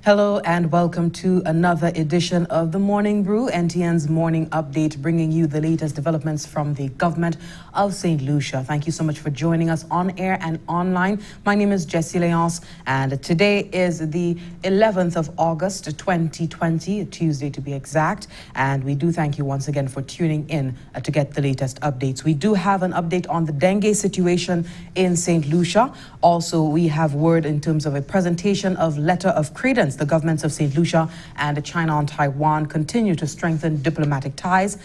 Hello and welcome to another edition of the Morning Brew, NTN's morning update, bringing you the latest developments from the government of St. Lucia. Thank you so much for joining us on air and online. My name is Jessie Leonce, and today is the 11th of August, 2020, a Tuesday to be exact. And we do thank you once again for tuning in to get the latest updates. We do have an update on the dengue situation in St. Lucia. Also, we have word in terms of a presentation of letter of credence. The governments of St. Lucia and China and Taiwan continue to strengthen diplomatic ties.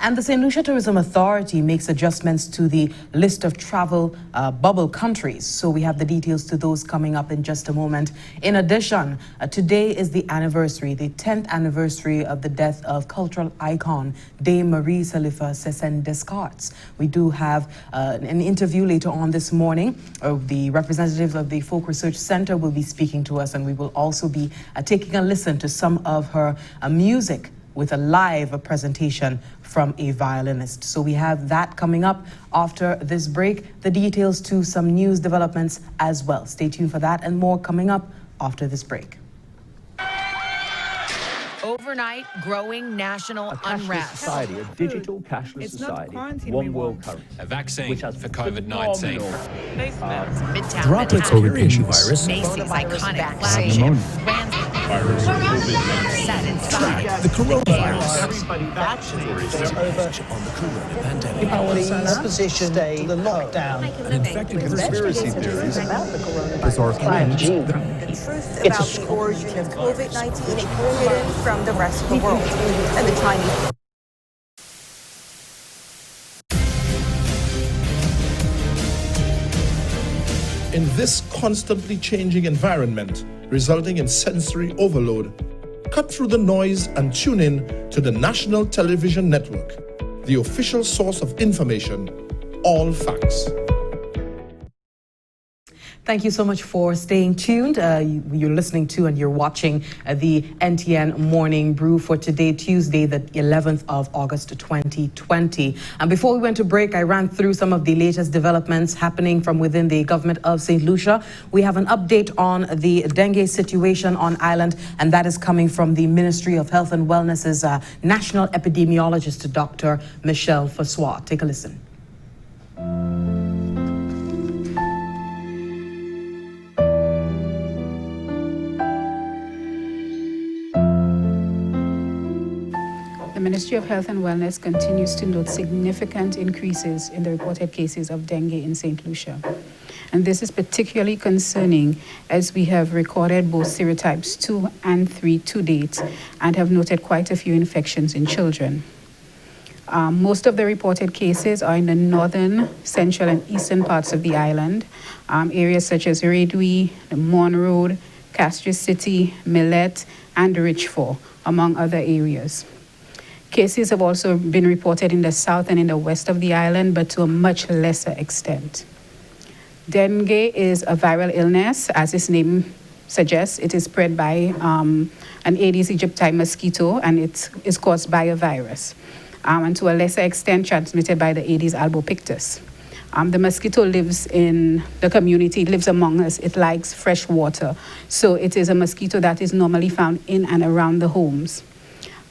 And the St. Lucia Tourism Authority makes adjustments to the list of travel bubble countries. So we have the details to those coming up in just a moment. In addition, today is the anniversary, the 10th anniversary of the death of cultural icon Dame Marie Salifa Sesen Descartes. We do have an interview later on this morning. The representative of the Folk Research Center will be speaking to us, and we will also be taking a listen to some of her music with a live presentation from a violinist. So we have that coming up after this break. The details to some news developments as well. Stay tuned for that and more coming up after this break. Overnight, growing national unrest. Society, a digital cashless society, one world currency. A vaccine for COVID-19. Droplets of the virus. Macy's iconic flagship. The coronavirus. Everybody vaccinated on the corona pandemic. Opposition stay the lockdown. An infected Conspiracy theories about the coronavirus. Bizarre claims. The truth about the origin of COVID-19 hidden from the rest of the world. And the Chinese. In this constantly changing environment, resulting in sensory overload, cut through the noise and tune in to the National Television Network, the official source of information, all facts. Thank you so much for staying tuned. You're listening to and you're watching the NTN Morning Brew for today, Tuesday, the 11th of August 2020. And before we went to break, I ran through some of the latest developments happening from within the government of St. Lucia. We have an update on the dengue situation on island, and that is coming from the Ministry of Health and Wellness's national epidemiologist, Dr. Michelle Fassois. Take a listen. The Ministry of Health and Wellness continues to note significant increases in the reported cases of dengue in St. Lucia. And this is particularly concerning as we have recorded both serotypes 2 and 3 to date and have noted quite a few infections in children. Most of the reported cases are in the northern, central, and eastern parts of the island, areas such as Redwee, the Mon Road, Castries City, Millet, and Richford, among other areas. Cases have also been reported in the south and in the west of the island, but to a much lesser extent. Dengue is a viral illness, as its name suggests. It is spread by an Aedes aegypti mosquito, and it is caused by a virus, and to a lesser extent transmitted by the Aedes albopictus. The mosquito lives in the community, it lives among us, it likes fresh water. So it is a mosquito that is normally found in and around the homes.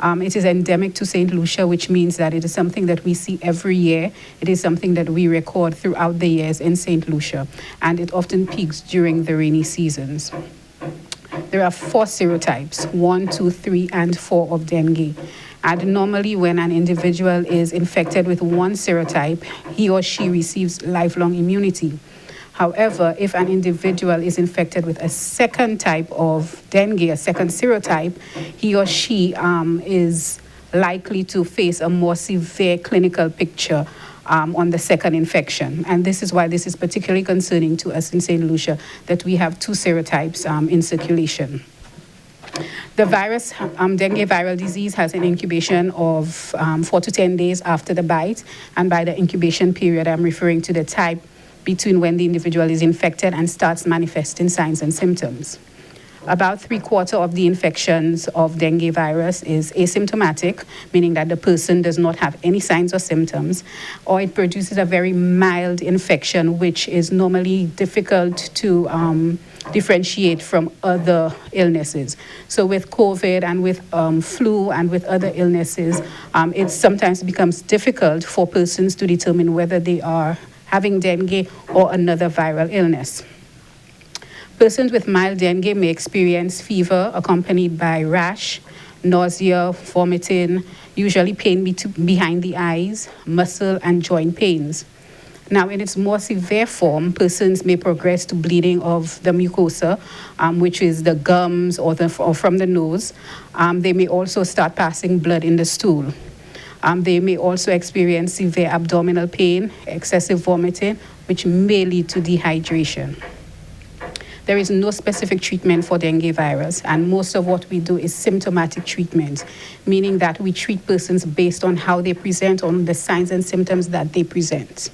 It is endemic to St. Lucia, which means that it is something that we see every year. It is something that we record throughout the years in St. Lucia, and it often peaks during the rainy seasons. There are 4 serotypes, 1, 2, 3, and 4 of dengue. And normally when an individual is infected with one serotype, he or she receives lifelong immunity. However, if an individual is infected with a second type of dengue, a second serotype, he or she is likely to face a more severe clinical picture on the second infection. And this is why this is particularly concerning to us in St. Lucia, that we have 2 serotypes in circulation. The virus, dengue viral disease, has an incubation of 4 to 10 days after the bite. And by the incubation period, I'm referring to the type between when the individual is infected and starts manifesting signs and symptoms. About 3/4 of the infections of dengue virus is asymptomatic, meaning that the person does not have any signs or symptoms, or it produces a very mild infection, which is normally difficult to differentiate from other illnesses. So with COVID and with flu and with other illnesses, it sometimes becomes difficult for persons to determine whether they are having dengue or another viral illness. Persons with mild dengue may experience fever accompanied by rash, nausea, vomiting, usually pain behind the eyes, muscle and joint pains. Now, in its more severe form, persons may progress to bleeding of the mucosa, which is the gums or from the nose. They may also start passing blood in the stool. They may also experience severe abdominal pain, excessive vomiting, which may lead to dehydration. There is no specific treatment for dengue virus, and most of what we do is symptomatic treatment, meaning that we treat persons based on how they present, on the signs and symptoms that they present.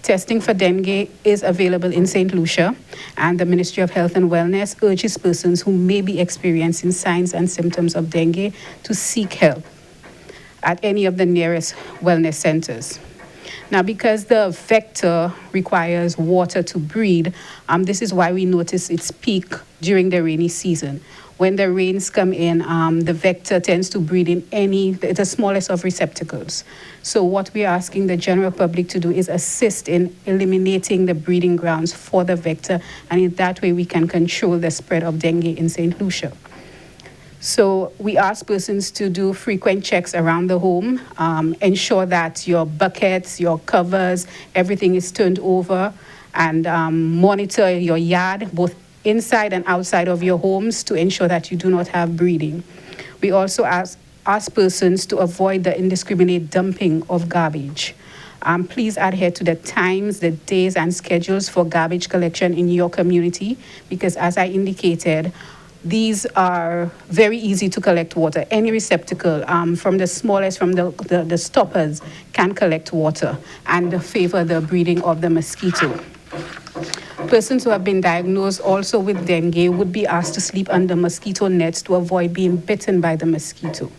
Testing for dengue is available in St. Lucia, and the Ministry of Health and Wellness urges persons who may be experiencing signs and symptoms of dengue to seek help at any of the nearest wellness centers. Now, because the vector requires water to breed, this is why we notice its peak during the rainy season. When the rains come in, the vector tends to breed in the smallest of receptacles. So what we're asking the general public to do is assist in eliminating the breeding grounds for the vector, and in that way we can control the spread of dengue in St. Lucia. So we ask persons to do frequent checks around the home, ensure that your buckets, your covers, everything is turned over, and monitor your yard, both inside and outside of your homes, to ensure that you do not have breeding. We also ask persons to avoid the indiscriminate dumping of garbage. Please adhere to the times, the days, and schedules for garbage collection in your community, because as I indicated, these are very easy to collect water. Any receptacle, from the smallest, from the stoppers, can collect water and favor the breeding of the mosquito. Persons who have been diagnosed also with dengue would be asked to sleep under mosquito nets to avoid being bitten by the mosquito.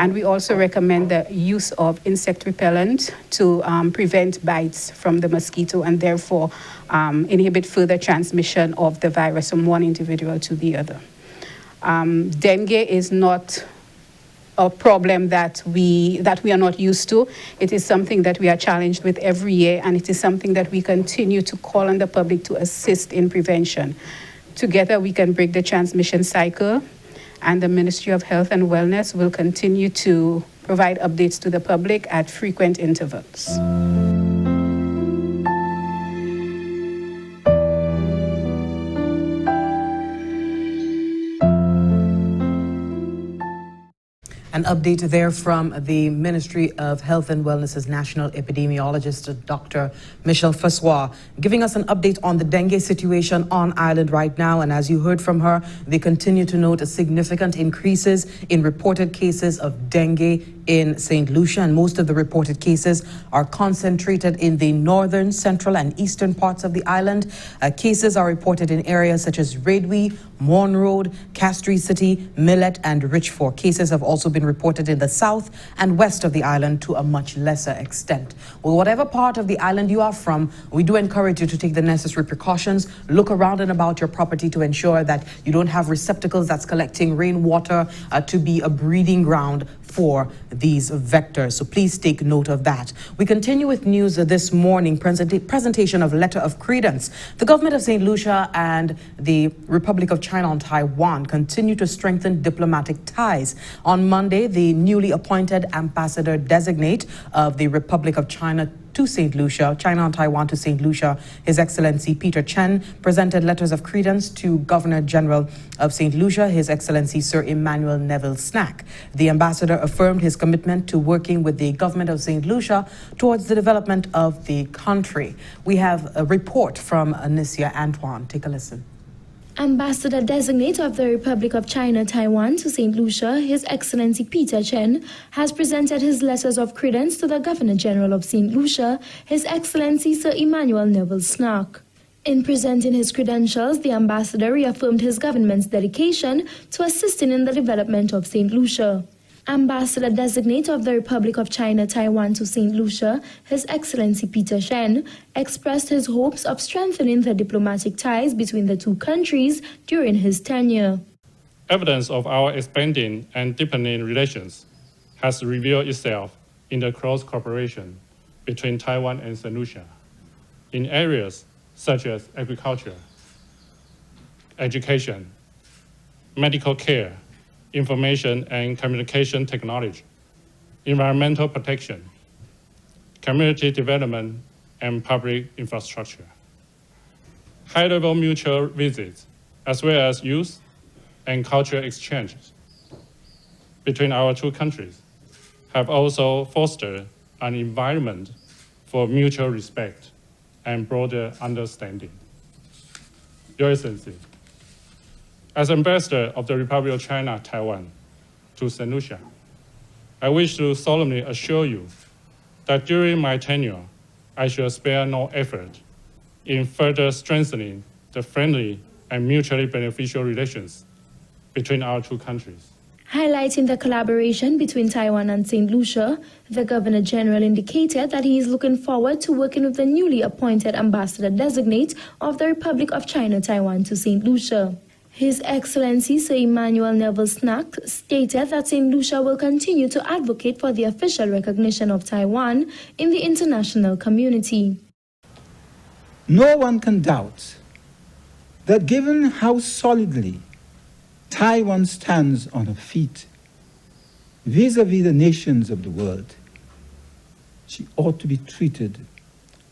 And we also recommend the use of insect repellent to prevent bites from the mosquito and therefore inhibit further transmission of the virus from one individual to the other. Dengue is not a problem that we are not used to. It is something that we are challenged with every year, and it is something that we continue to call on the public to assist in prevention. Together we can break the transmission cycle, and the Ministry of Health and Wellness will continue to provide updates to the public at frequent intervals. An update there from the Ministry of Health and Wellness's national epidemiologist, Dr. Michelle Fassois, giving us an update on the dengue situation on island right now. And as you heard from her, they continue to note significant increases in reported cases of dengue in St. Lucia, and most of the reported cases are concentrated in the northern, central, and eastern parts of the island. Cases are reported in areas such as Redwe, Morn Road, Castries City, Millet, and Richford. Cases have also been reported in the south and west of the island to a much lesser extent. Well, whatever part of the island you are from, we do encourage you to take the necessary precautions. Look around and about your property to ensure that you don't have receptacles that's collecting rainwater to be a breeding ground for these vectors. So please take note of that. We continue with news this morning, presentation of letter of credence. The government of St. Lucia and the Republic of China and Taiwan continue to strengthen diplomatic ties. On Monday, the newly appointed ambassador designate of the Republic of China to St. Lucia, China and Taiwan to St. Lucia, His Excellency Peter Chen presented letters of credence to Governor General of St. Lucia, His Excellency Sir Emmanuel Neville Snack. The ambassador affirmed his commitment to working with the government of St. Lucia towards the development of the country. We have a report from Anicia Antoine. Take a listen. Ambassador-designate of the Republic of China, Taiwan to St. Lucia, His Excellency Peter Chen, has presented his letters of credence to the Governor General of St. Lucia, His Excellency Sir Emmanuel Neville Snack. In presenting his credentials, the ambassador reaffirmed his government's dedication to assisting in the development of St. Lucia. Ambassador-designate of the Republic of China Taiwan to St. Lucia, His Excellency Peter Shen, expressed his hopes of strengthening the diplomatic ties between the two countries during his tenure. Evidence of our expanding and deepening relations has revealed itself in the close cooperation between Taiwan and St. Lucia in areas such as agriculture, education, medical care, information and communication technology, environmental protection, community development, and public infrastructure. High-level mutual visits, as well as youth and cultural exchanges between our two countries, have also fostered an environment for mutual respect and broader understanding. Your Excellency, as Ambassador of the Republic of China, Taiwan, to St. Lucia, I wish to solemnly assure you that during my tenure, I shall spare no effort in further strengthening the friendly and mutually beneficial relations between our two countries. Highlighting the collaboration between Taiwan and St. Lucia, the Governor General indicated that he is looking forward to working with the newly appointed Ambassador-designate of the Republic of China Taiwan to St. Lucia. His Excellency Sir Emmanuel Neville Snack stated that St. Lucia will continue to advocate for the official recognition of Taiwan in the international community. No one can doubt that given how solidly Taiwan stands on her feet vis-à-vis the nations of the world, she ought to be treated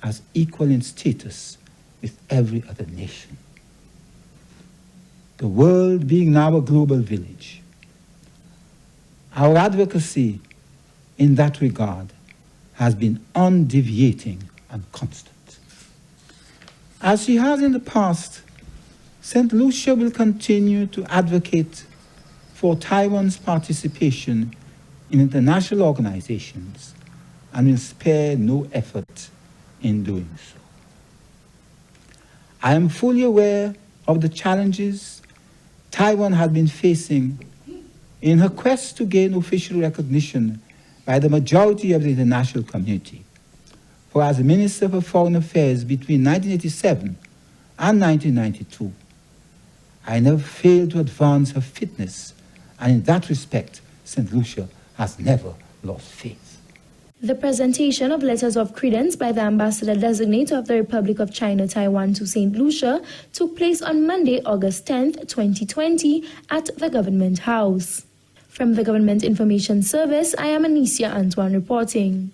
as equal in status with every other nation. The world being now a global village, our advocacy in that regard has been undeviating and constant. As she has in the past, St. Lucia will continue to advocate for Taiwan's participation in international organizations and will spare no effort in doing so. I am fully aware of the challenges Taiwan has been facing in her quest to gain official recognition by the majority of the international community. For as Minister for Foreign Affairs between 1987 and 1992, I never failed to advance her fitness, and in that respect, St. Lucia has never lost faith. The presentation of letters of credence by the Ambassador-designate of the Republic of China Taiwan to St. Lucia took place on Monday, August 10th, 2020 at the Government House. From the Government Information Service, I am Anicia Antoine reporting.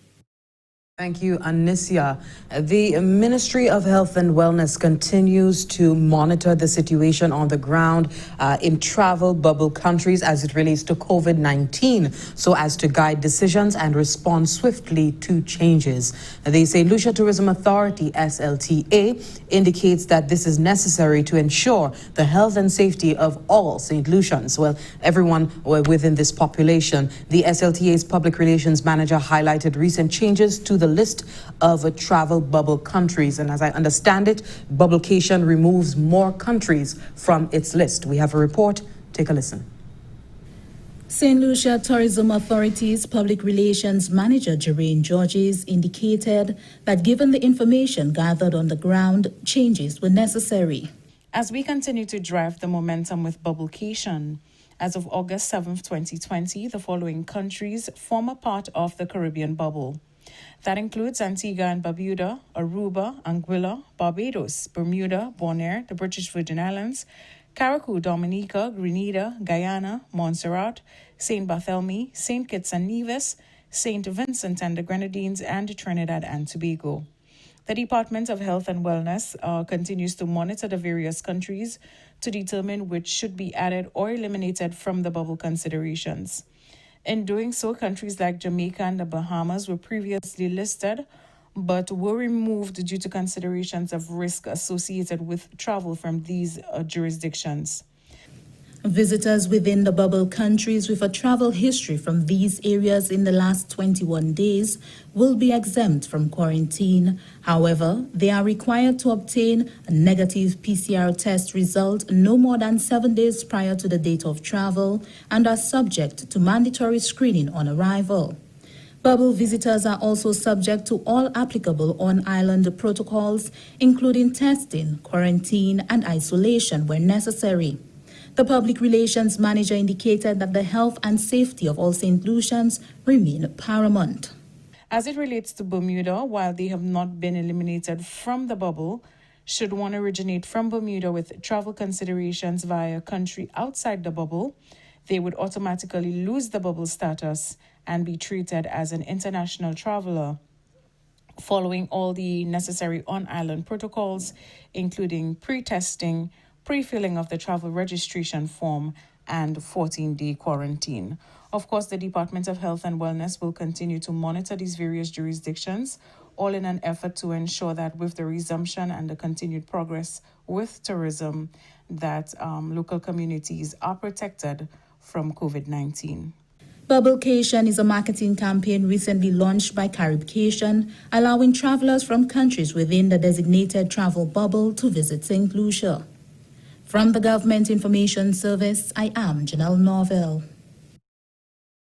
Thank you, Anicia. The Ministry of Health and Wellness continues to monitor the situation on the ground in travel bubble countries as it relates to COVID-19, so as to guide decisions and respond swiftly to changes. The St. Lucia Tourism Authority, SLTA, indicates that this is necessary to ensure the health and safety of all St. Lucians. Well, everyone within this population. The SLTA's Public Relations Manager highlighted recent changes to the list of travel bubble countries. And as I understand it, bubblecation removes more countries from its list. We have a report. Take a listen. St. Lucia Tourism Authority's Public Relations Manager, Jermaine Georges, indicated that given the information gathered on the ground, changes were necessary. As we continue to drive the momentum with bubblecation, as of August 7, 2020, the following countries form a part of the Caribbean bubble. That includes Antigua and Barbuda, Aruba, Anguilla, Barbados, Bermuda, Bonaire, the British Virgin Islands, Carriacou, Dominica, Grenada, Guyana, Montserrat, St. Barthélemy, St. Kitts and Nevis, St. Vincent and the Grenadines, and Trinidad and Tobago. The Department of Health and Wellness continues to monitor the various countries to determine which should be added or eliminated from the bubble considerations. In doing so, countries like Jamaica and the Bahamas were previously listed, but were removed due to considerations of risk associated with travel from these jurisdictions. Visitors within the bubble countries with a travel history from these areas in the last 21 days will be exempt from quarantine. However, they are required to obtain a negative PCR test result no more than 7 days prior to the date of travel and are subject to mandatory screening on arrival. Bubble visitors are also subject to all applicable on-island protocols, including testing, quarantine, and isolation where necessary. The public relations manager indicated that the health and safety of all St. Lucians remain paramount. As it relates to Bermuda, while they have not been eliminated from the bubble, should one originate from Bermuda with travel considerations via a country outside the bubble, they would automatically lose the bubble status and be treated as an international traveler, following all the necessary on-island protocols, including pre-testing, pre-filling of the travel registration form, and 14-day quarantine. Of course, the Department of Health and Wellness will continue to monitor these various jurisdictions, all in an effort to ensure that with the resumption and the continued progress with tourism, that local communities are protected from COVID-19. Bubblecation is a marketing campaign recently launched by Caribcation, allowing travelers from countries within the designated travel bubble to visit St. Lucia. From the Government Information Service, I am Janelle Norville.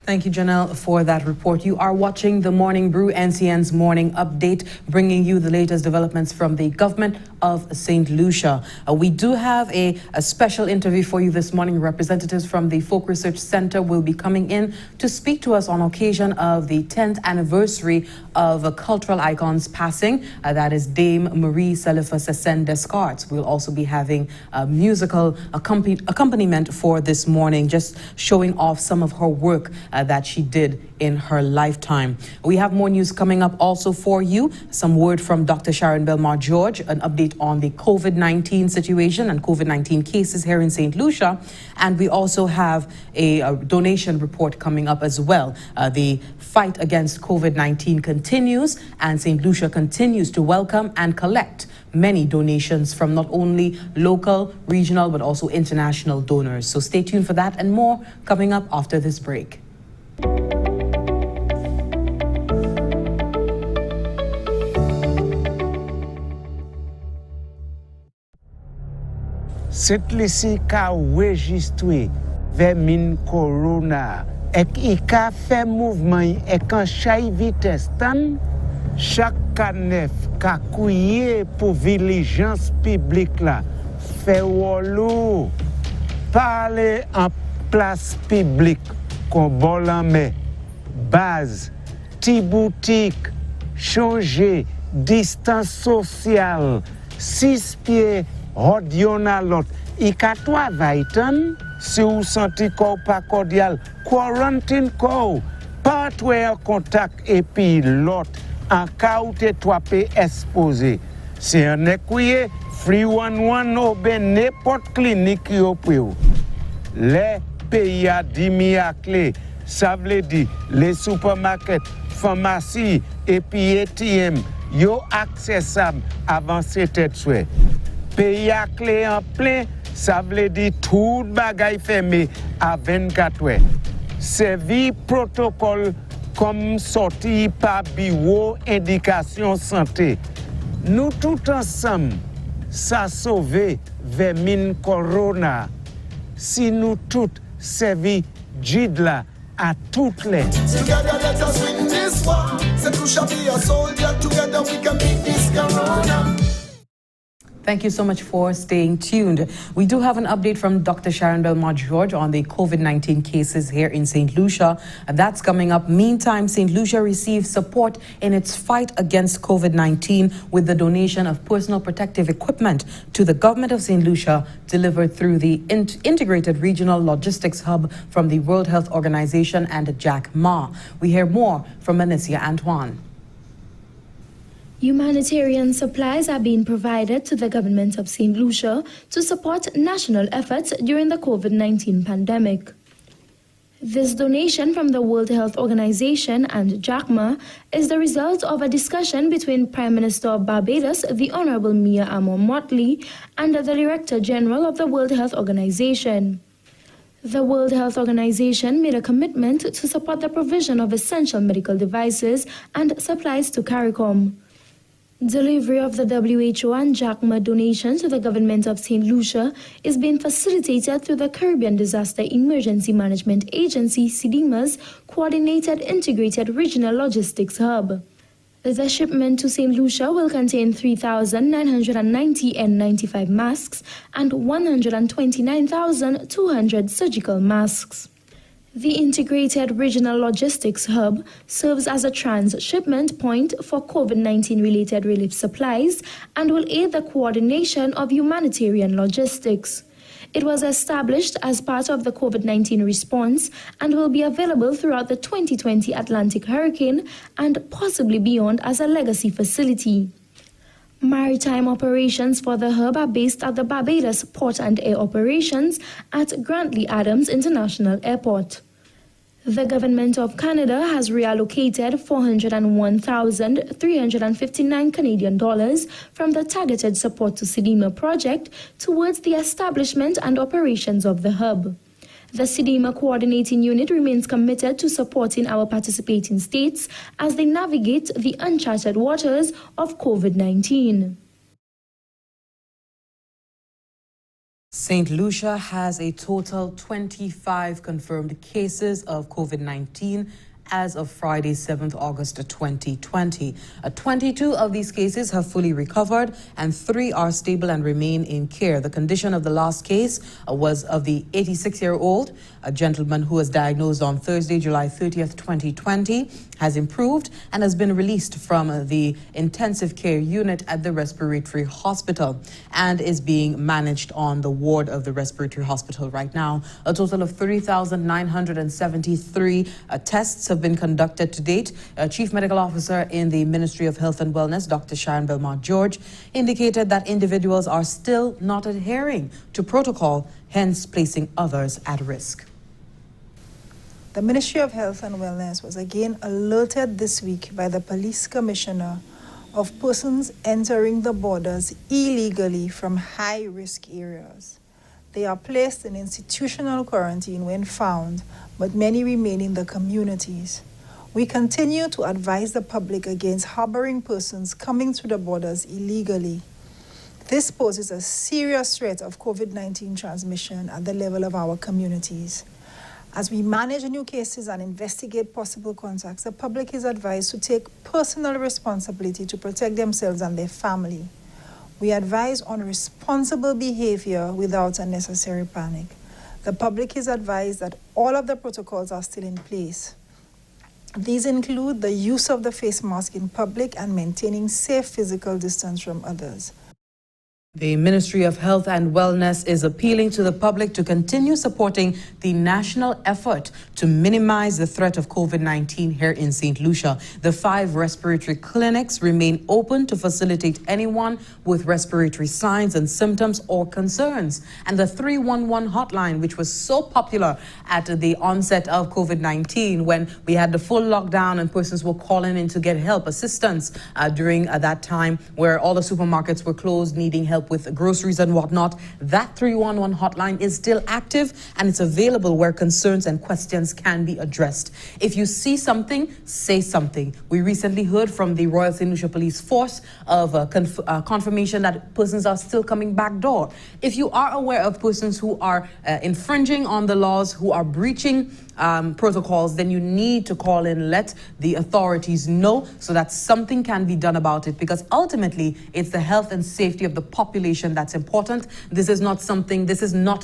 Thank you, Janelle, for that report. You are watching the Morning Brew, NCN's morning update, bringing you the latest developments from the government of St. Lucia. We do have a special interview for you this morning. Representatives from the Folk Research Center will be coming in to speak to us on occasion of the 10th anniversary of a cultural icon's passing. That is Dame Marie Selifa Descartes. We'll also be having a musical accompaniment for this morning, just showing off some of her work that she did in her lifetime. We have more news coming up also for you. Some word from Dr. Sharon Belmar-George, an update on the COVID-19 situation and COVID-19 cases here in St. Lucia. And we also have a donation report coming up as well. The fight against COVID-19 continues, and St. Lucia continues to welcome and collect many donations from not only local, regional, but also international donors. So stay tuned for that and more coming up after this break. Cette lisi ka registre vermin corona ek I ka fait mouvement ek an chay vitesse tan chaque canef ka kouye pour vigilance publique la fait wolo parler en place publique qu'on bon mais base ti boutique changer distance sociale 6 pieds Rodyon à l'autre, I ka travail tan, si ou senti ko pas cordial, quarantine ko, pas en contact et puis l'autre, en cas où te toi pe exposé. C'est un écouye, free one ou ben n'importe clinique yo pou. Les pays a dimi à clé, ça veut dire les supermarkets, pharmacies et puis ATM, yo accessible avant cette souhait. Pays à clé en plein, ça veut dire tout bagay fermé à 24 heures. Servi protocole comme sorti par bureau indication santé. Nous tout ensemble, ça sauver vermine corona. Si nous tous servi jidla à toutes les. Together let us win this war. St. Lucia be a soldier. Together we can beat this corona. Thank you so much for staying tuned. We do have an update from Dr. Sharon Belmar-George on the COVID-19 cases here in St. Lucia. That's coming up. Meantime, St. Lucia received support in its fight against COVID-19 with the donation of personal protective equipment to the government of St. Lucia, delivered through the Integrated Regional Logistics Hub from the World Health Organization and Jack Ma. We hear more from Anicia Antoine. Humanitarian supplies are being provided to the government of St. Lucia to support national efforts during the COVID-19 pandemic. This donation from the World Health Organization and JACMA is the result of a discussion between Prime Minister of Barbados, the Honorable Mia Amor Motley, and the Director General of the World Health Organization. The World Health Organization made a commitment to support the provision of essential medical devices and supplies to CARICOM. Delivery of the WHO and JACMA donations to the government of St. Lucia is being facilitated through the Caribbean Disaster Emergency Management Agency, CDEMA's Coordinated Integrated Regional Logistics Hub. The shipment to St. Lucia will contain 3,990 N95 masks and 129,200 surgical masks. The Integrated Regional Logistics Hub serves as a transshipment point for COVID-19 related relief supplies and will aid the coordination of humanitarian logistics. It was established as part of the COVID-19 response and will be available throughout the 2020 Atlantic hurricane and possibly beyond as a legacy facility. Maritime operations for the hub are based at the Barbados Port and Air Operations at Grantley Adams International Airport. The Government of Canada has reallocated 401,359 Canadian dollars from the Targeted Support to CDEMA project towards the establishment and operations of the hub. The CDEMA coordinating unit remains committed to supporting our participating states as they navigate the uncharted waters of COVID-19. St. Lucia has a total 25 confirmed cases of COVID-19 as of Friday, 7th August 2020. 22 of these cases have fully recovered and 3 are stable and remain in care. The condition of the last case was of the 86-year-old, a gentleman who was diagnosed on Thursday, July 30th, 2020, has improved and has been released from the intensive care unit at the respiratory hospital and is being managed on the ward of the respiratory hospital right now. A total of 3,973 tests have been conducted to date. Chief Medical Officer in the Ministry of Health and Wellness, Dr. Sharon Belmont George, indicated that individuals are still not adhering to protocol, hence placing others at risk. The Ministry of Health and Wellness was again alerted this week by the Police Commissioner of persons entering the borders illegally from high-risk areas. They are placed in institutional quarantine when found, but many remain in the communities. We continue to advise the public against harboring persons coming through the borders illegally. This poses a serious threat of COVID-19 transmission at the level of our communities. As we manage new cases and investigate possible contacts, the public is advised to take personal responsibility to protect themselves and their family. We advise on responsible behavior without unnecessary panic. The public is advised that all of the protocols are still in place. These include the use of the face mask in public and maintaining safe physical distance from others. The Ministry of Health and Wellness is appealing to the public to continue supporting the national effort to minimize the threat of COVID-19 here in St. Lucia. The 5 respiratory clinics remain open to facilitate anyone with respiratory signs and symptoms or concerns. And the 311 hotline, which was so popular at the onset of COVID-19 when we had the full lockdown and persons were calling in to get help, assistance during that time where all the supermarkets were closed, needing help with groceries and whatnot. That 311 hotline is still active and it's available where concerns and questions can be addressed. If you see something, say something. We recently heard from the Royal St. Lucia Police Force of confirmation that persons are still coming back door. If you are aware of persons who are infringing on the laws, who are breaching protocols, then you need to call in, let the authorities know so that something can be done about it, because ultimately it's the health and safety of the population that's important. This is not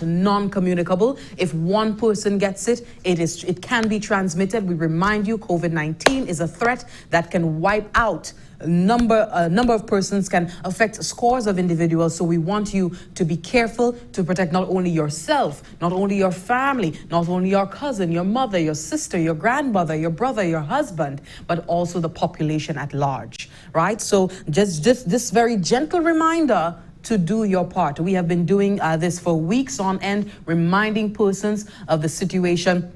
non-communicable. If one person gets it, it can be transmitted. We remind you, COVID-19 is a threat that can wipe out a number of persons, can affect scores of individuals. So we want you to be careful to protect not only yourself, not only your family, not only your cousin, your mother, your sister, your grandmother, your brother, your husband, but also the population at large, right? So just this very gentle reminder to do your part. We have been doing this for weeks on end, reminding persons of the situation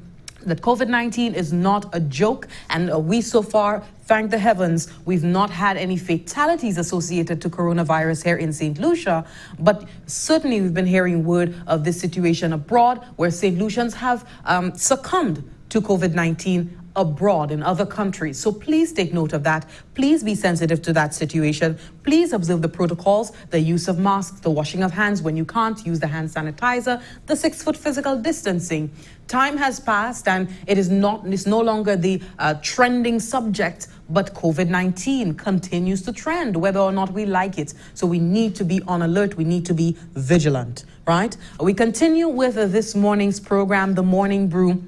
that COVID-19 is not a joke, and we so far, thank the heavens, we've not had any fatalities associated to coronavirus here in St. Lucia, but certainly we've been hearing word of this situation abroad where St. Lucians have succumbed to COVID-19 abroad in other countries. So please take note of that. Please be sensitive to that situation. Please observe the protocols, the use of masks, the washing of hands when you can't, use the hand sanitizer, the 6-foot physical distancing. Time has passed and it's no longer the trending subject, but COVID-19 continues to trend whether or not we like it. So we need to be on alert. We need to be vigilant, right? We continue with this morning's program, The Morning Brew,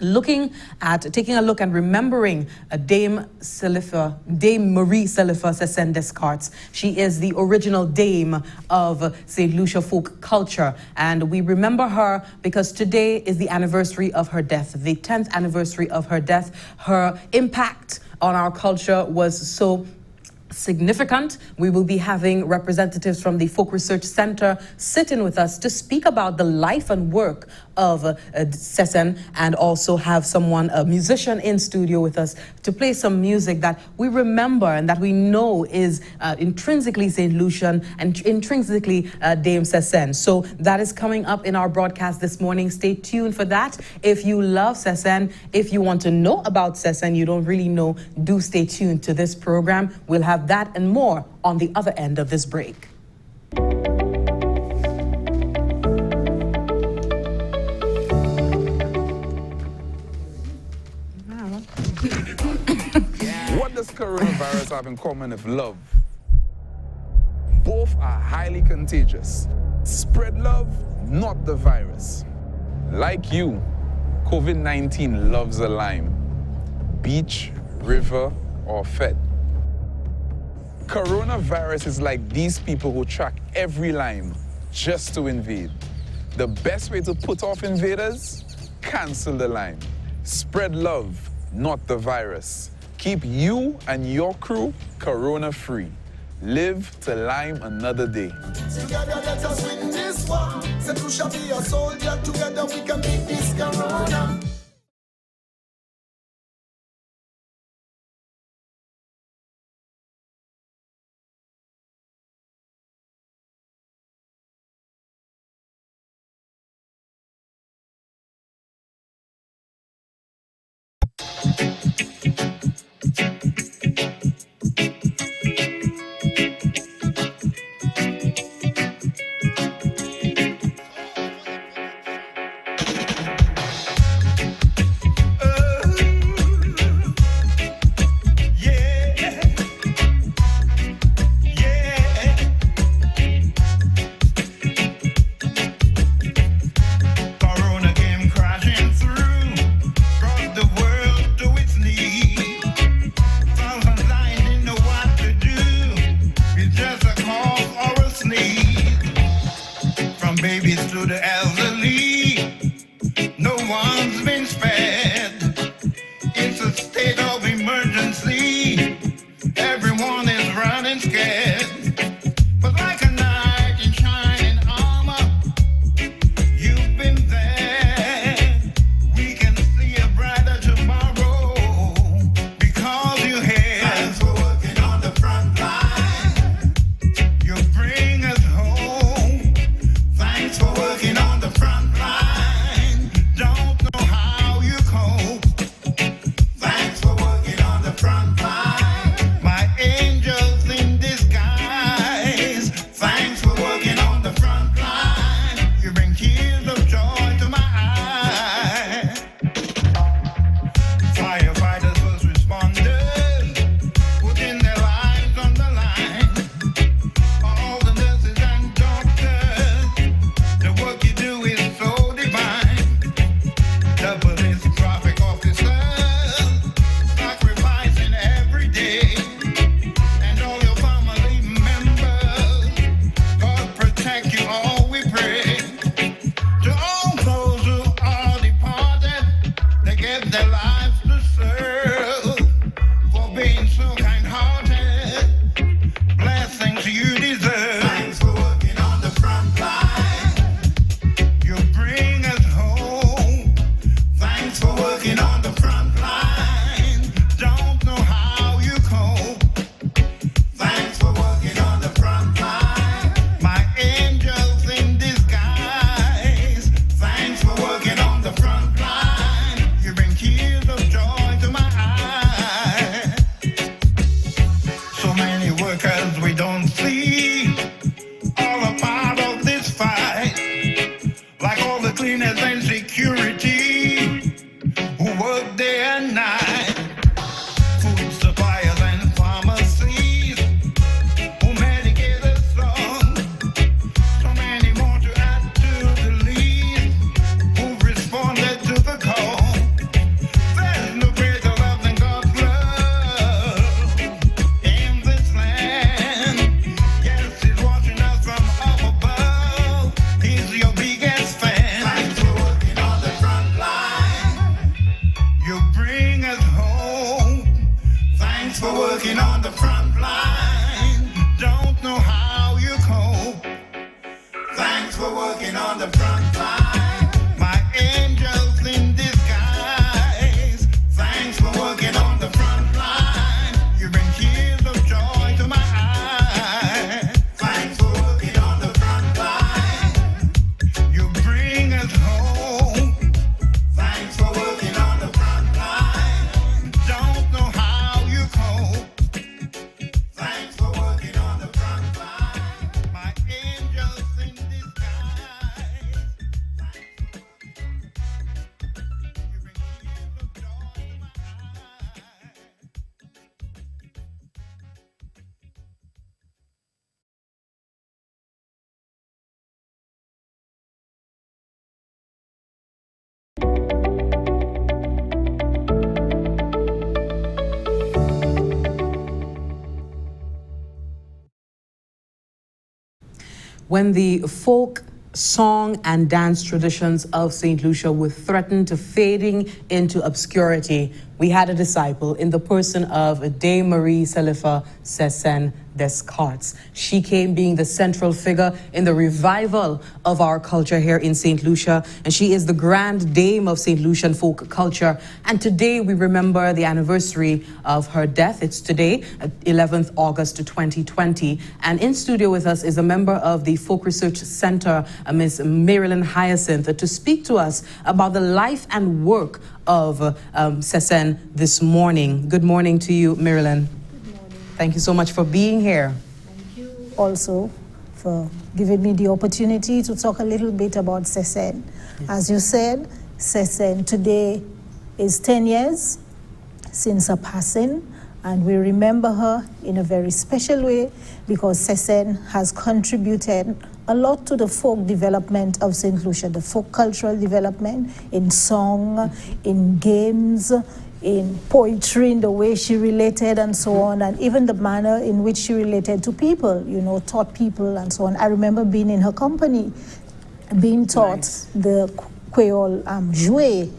taking a look and remembering Dame Marie Silifa Sesen Descartes. She is the original dame of St. Lucia folk culture, and we remember her because today is the anniversary of her death, the 10th anniversary of her death. Her impact on our culture was so significant. We will be having representatives from the Folk Research Center sitting with us to speak about the life and work of Sesen, and also have a musician in studio with us to play some music that we remember and that we know is intrinsically St. Lucian and intrinsically Dame Sesen. So that is coming up in our broadcast this morning. Stay tuned for that. If you love Sesen, if you want to know about Sesen, you don't really know, do stay tuned to this program. We'll have that and more on the other end of this break. What does coronavirus have in common with love? Both are highly contagious. Spread love, not the virus. Like you, COVID-19 loves a lime. Beach, river, or fed. Coronavirus is like these people who track every lime just to invade. The best way to put off invaders? Cancel the lime. Spread love, not the virus. Keep you and your crew corona-free. Live to lime another day. Together let us win this war. St. Lucia be a soldier. Together we can beat this corona. Thanks for working on the front line. Don't know working on the front line. Don't know how you cope. Thanks for working on the front line. My angels in disguise. Thanks for working on the front line. You bring tears of joy to my eyes. Thanks for working on the front line. You bring us home. Thanks for working on the front line. Don't know how you cope. Thanks for working on the front line. My angels in disguise. When the folk, song and dance traditions of St. Lucia were threatened to fading into obscurity, we had a disciple in the person of Dame Marie Salifa Sesen Descartes. She came being the central figure in the revival of our culture here in St. Lucia, and she is the grand dame of St. Lucian folk culture. And today we remember the anniversary of her death. It's today, 11th August 2020. And in studio with us is a member of the Folk Research Center, Ms. Marilyn Hyacinth, to speak to us about the life and work of Sesen this morning. Good morning to you, Marilyn. Thank you so much for being here. Thank you also for giving me the opportunity to talk a little bit about Sesen. As you said, Sesen today is 10 years since her passing, and we remember her in a very special way because Sesen has contributed a lot to the folk development of St. Lucia, the folk cultural development in song, in games, in poetry, in the way she related and so on, and even the manner in which she related to people, you know, taught people and so on. I remember being in her company, being taught the Creole jouet,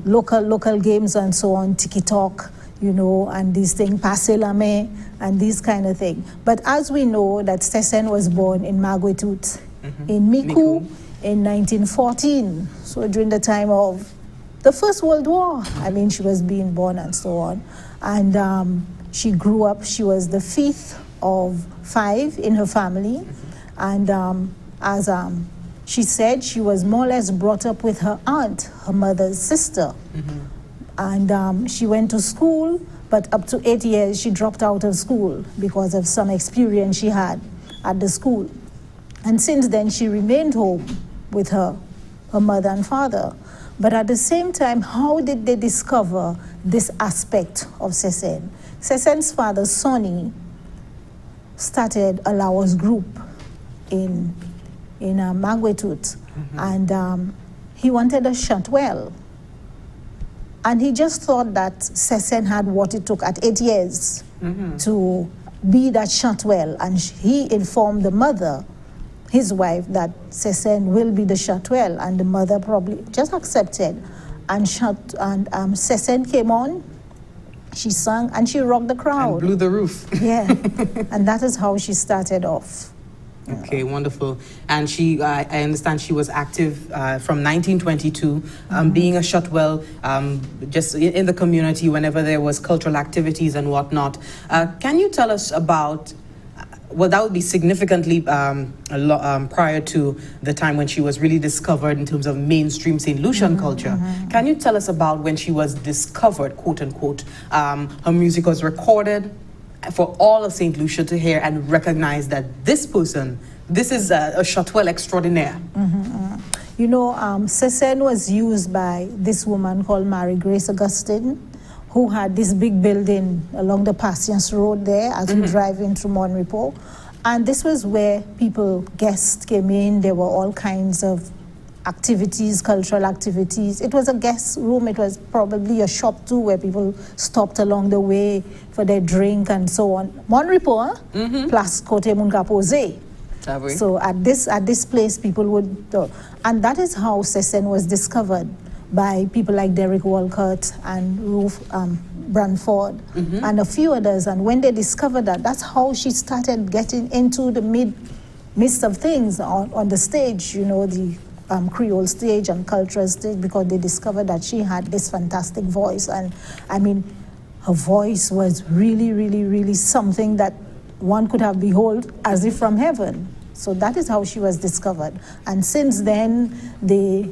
local games and so on, tiki-talk, you know, and these things, passe la main, and these kind of things. But as we know that Sesen was born in Magwetut, in Miku, in 1914, so during the time of the First World War. I mean, she was being born and so on. And she grew up, she was the fifth of 5 in her family. And as she said, she was more or less brought up with her aunt, her mother's sister. And she went to school, but up to 8 years, she dropped out of school because of some experience she had at the school. And since then, she remained home with her mother and father. But at the same time, how did they discover this aspect of Sesen? Sesen's father, Sonny, started a Laos group in Magwetut, and he wanted a shot well. And he just thought that Sesen had what it took at 8 years to be that shot well. And he informed the mother, his wife, that Sesen will be the Chatwell, and the mother probably just accepted. And Sesen came on, she sang, and she rocked the crowd. And blew the roof. Yeah, and that is how she started off. Okay, wonderful. And she, I understand she was active from 1922, being a shotwell just in the community whenever there was cultural activities and whatnot. Can you tell us about, well, that would be significantly prior to the time when she was really discovered in terms of mainstream St. Lucian culture. Can you tell us about when she was discovered, quote unquote? Her music was recorded for all of St. Lucia to hear and recognize that this person, this is a Chatwell extraordinaire. You know, Sesen was used by this woman called Mary Grace Augustine, who had this big building along the Patience Road there as we drive into Monrepo. And this was where people, guests came in. There were all kinds of activities, cultural activities. It was a guest room. It was probably a shop too, where people stopped along the way for their drink and so on. Monrepo, plus Kote Munkapose. So at this place, people would, and that is how Sesen was discovered by people like Derek Walcott and Ruth Branford and a few others. And when they discovered that, that's how she started getting into the midst of things on the stage, you know, the Creole stage and cultural stage, because they discovered that she had this fantastic voice. And I mean, her voice was really, really, really something that one could have behold as if from heaven. So that is how she was discovered. And since then, they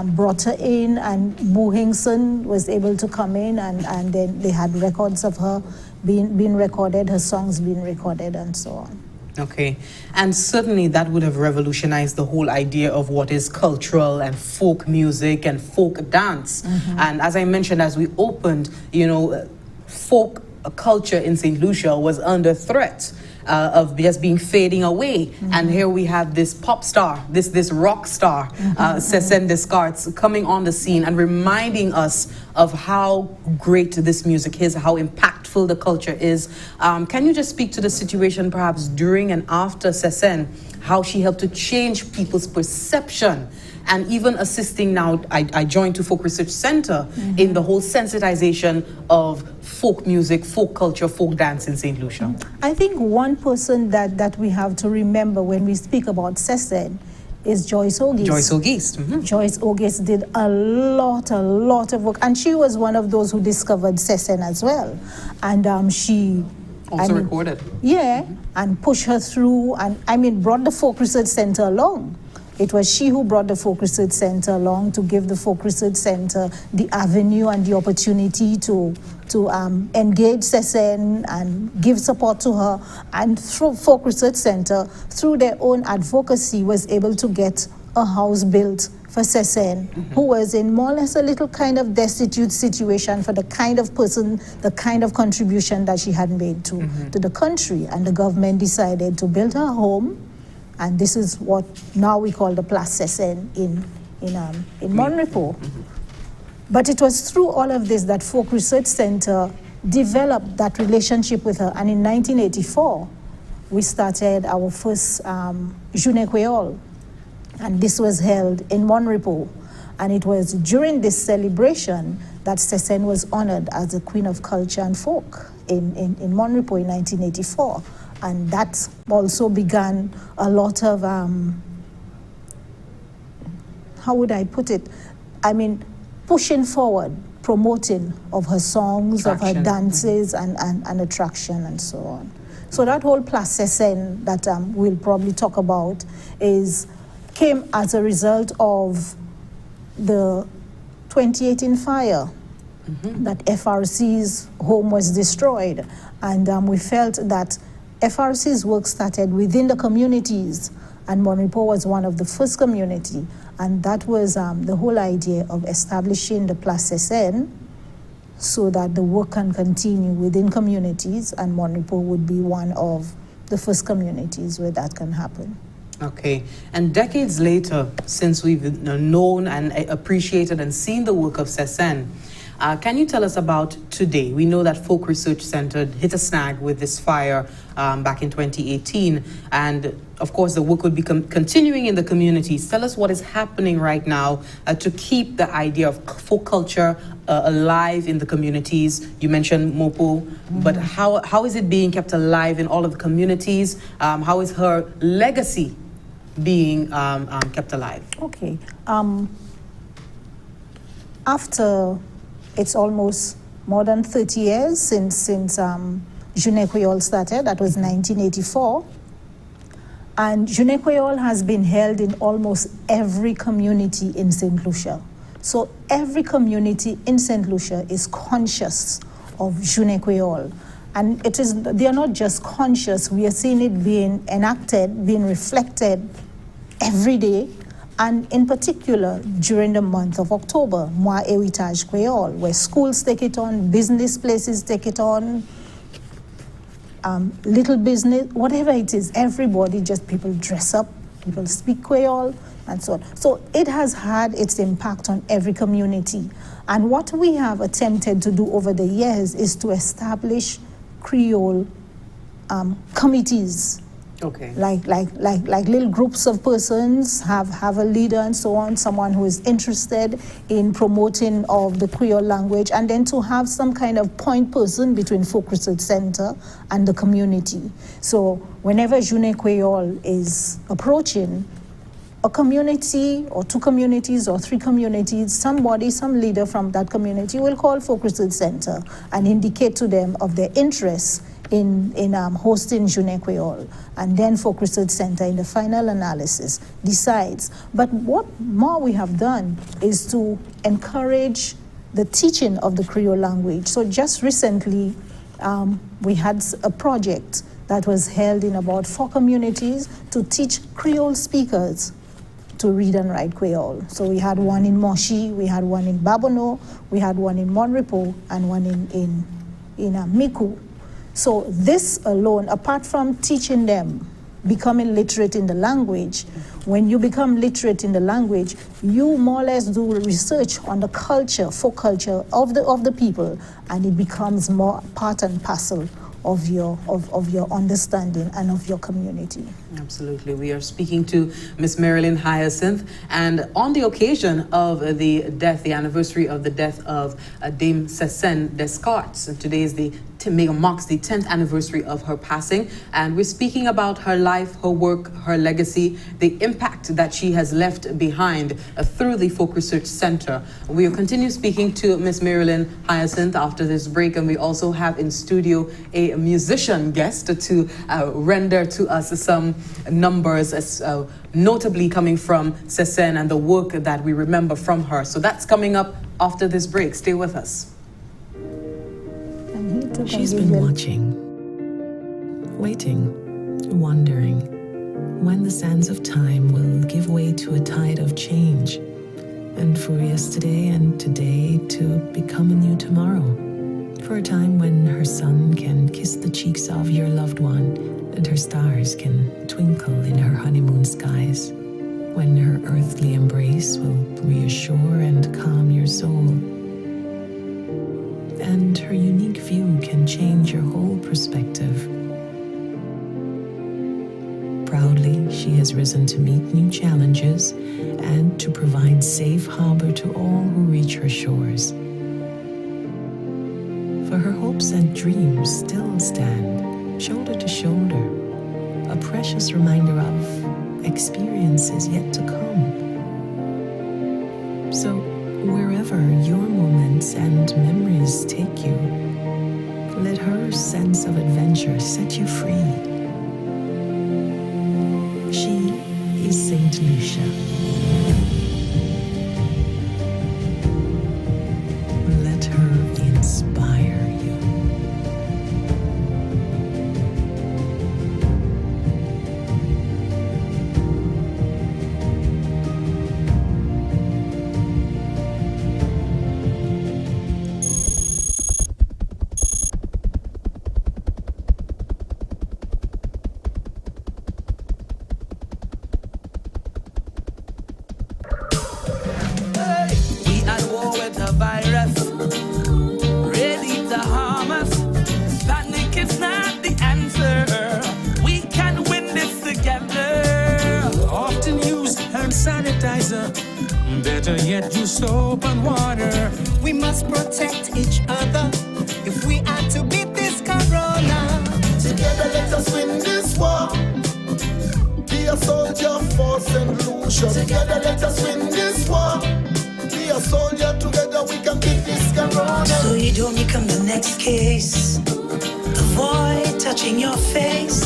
brought her in, and Boo Hingson was able to come in, and then they had records of her being recorded, her songs being recorded, and so on. Okay, and certainly that would have revolutionized the whole idea of what is cultural and folk music and folk dance. And as I mentioned, as we opened, you know, folk culture in St. Lucia was under threat of just being fading away. And here we have this pop star, this rock star, Cécenne Descartes, coming on the scene and reminding us of how great this music is, how impactful the culture is. Can you just speak to the situation perhaps during and after Cécenne, how she helped to change people's perception, and even assisting now, I joined to Folk Research Center in the whole sensitization of folk music, folk culture, folk dance in St. Lucia? I think one person that we have to remember when we speak about Cécenne is Joyce Ogis. Joyce Ogis. Joyce Ogis did a lot of work, and she was one of those who discovered Cécenne as well. And she also recorded. Yeah, and pushed her through, and I mean brought the Folk Research Center along. It was she who brought the Folk Research Center along to give the Folk Research Center the avenue and the opportunity to engage Cécenne and give support to her. And through Folk Research Center, through their own advocacy, was able to get a house built for Cécenne, who was in more or less a little kind of destitute situation for the kind of person, the kind of contribution that she had made to the country. And the government decided to build her home. And this is what now we call the Place Cécenne in Monrepo. But it was through all of this that Folk Research Center developed that relationship with her. And in 1984, we started our first Journée Creole. And this was held in Monrepo. And it was during this celebration that Cécenne was honored as the Queen of Culture and Folk in Monrepo in 1984. And that also began a lot of, how would I put it? I mean, pushing forward, promoting of her songs, of her dances, and attraction, and so on. So that whole Place Cécenne that we'll probably talk about came as a result of the 2018 fire, that FRC's home was destroyed. And we felt that FRC's work started within the communities, and Monrepo was one of the first community, and that was the whole idea of establishing the Place Cécenne so that the work can continue within communities, and Monrepo would be one of the first communities where that can happen. Okay, and decades later, since we've known and appreciated and seen the work of Cécenne, can you tell us about today? We know that Folk Research Center hit a snag with this fire back in 2018. And of course, the work would be continuing in the communities. Tell us what is happening right now to keep the idea of folk culture alive in the communities. You mentioned Mopo, but how is it being kept alive in all of the communities? How is her legacy being kept alive? Okay. After it's almost more than 30 years since Journée Creole started. That was 1984. And Journée Creole has been held in almost every community in St. Lucia. So every community in St. Lucia is conscious of Journée Creole. And they are not just conscious, we are seeing it being enacted, being reflected every day. And in particular, during the month of October, Moi Héritage Creole, where schools take it on, business places take it on, little business, whatever it is, everybody, just people dress up, people speak Creole, and so on. So it has had its impact on every community. And what we have attempted to do over the years is to establish Creole committees Okay. Like little groups of persons have a leader and so on, someone who is interested in promoting of the Creole language, and then to have some kind of point person between Folk Research Center and the community. So whenever Journée Creole is approaching, a community or two communities or three communities, somebody, some leader from that community will call Folk Research Center and indicate to them of their interest in hosting Journée Creole. And then Folk Research Center in the final analysis decides. But what more we have done is to encourage the teaching of the Creole language. So just recently, we had a project that was held in about 4 communities to teach Creole speakers to read and write Creole. So we had one in Moshi, we had one in Babono, we had one in Monrepo, and one in Miku. So this alone, apart from teaching them, becoming literate in the language, when you become literate in the language, you more or less do research on the culture, folk culture of the people, and it becomes more part and parcel of your understanding and of your community. Absolutely. We are speaking to Miss Marilyn Hyacinth, and on the occasion of the anniversary of the death of Dame Cécenne Descartes. Today is marks the 10th anniversary of her passing, and we're speaking about her life, her work, her legacy, the impact that she has left behind through the Folk Research Center. We will continue speaking to Miss Marilyn Hyacinth after this break, and we also have in studio a musician guest to render to us some numbers, notably coming from Cécenne and the work that we remember from her. So that's coming up after this break. Stay with us. She's been watching, waiting, wondering when the sands of time will give way to a tide of change, and for yesterday and today to become a new tomorrow. For a time when her sun can kiss the cheeks of your loved one and her stars can twinkle in her honeymoon skies, when her earthly embrace will reassure and calm your soul, and her unique view can change your whole perspective. Proudly, she has risen to meet new challenges and to provide safe harbor to all who reach her shores. For her hopes and dreams still stand shoulder to shoulder, a precious reminder of experiences yet to come. So, wherever your moments and memories take you, let her sense of adventure set you free. She is Saint Lucia. Let her inspire you. Better yet, use soap and water. We must protect each other if we are to beat this corona. Together let us win this war. Be a soldier for St. Lucia. Together let us win this war. Be a soldier, together we can beat this corona. So you don't become the next case. Avoid touching your face.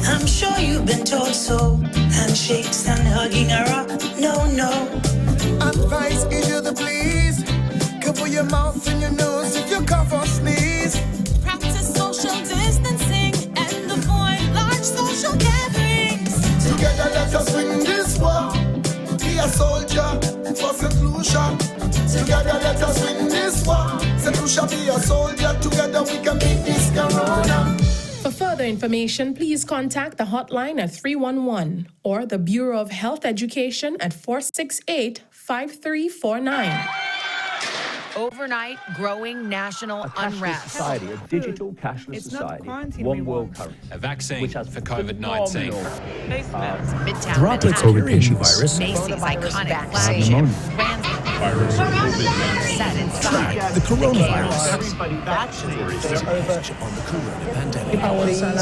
I'm sure you've been told so. Handshakes and hugging are up. No, no. Advice is you the please. Cover your mouth and your nose if you cough or sneeze. Practice social distancing and avoid large social gatherings. Together let us win this war. Be a soldier for St. Lucia. Together let us win this war. St. Lucia, be a soldier. Together we can beat this corona. For further information, please contact the hotline at 311 or the Bureau of Health Education at 468-5349. overnight growing national unrest. Society, a digital cashless society, one world currency. A vaccine which has for COVID-19. Droplet COVID virus. Macy's iconic flagship. Track the coronavirus. Everybody vaccinated. There are over On the corona pandemic.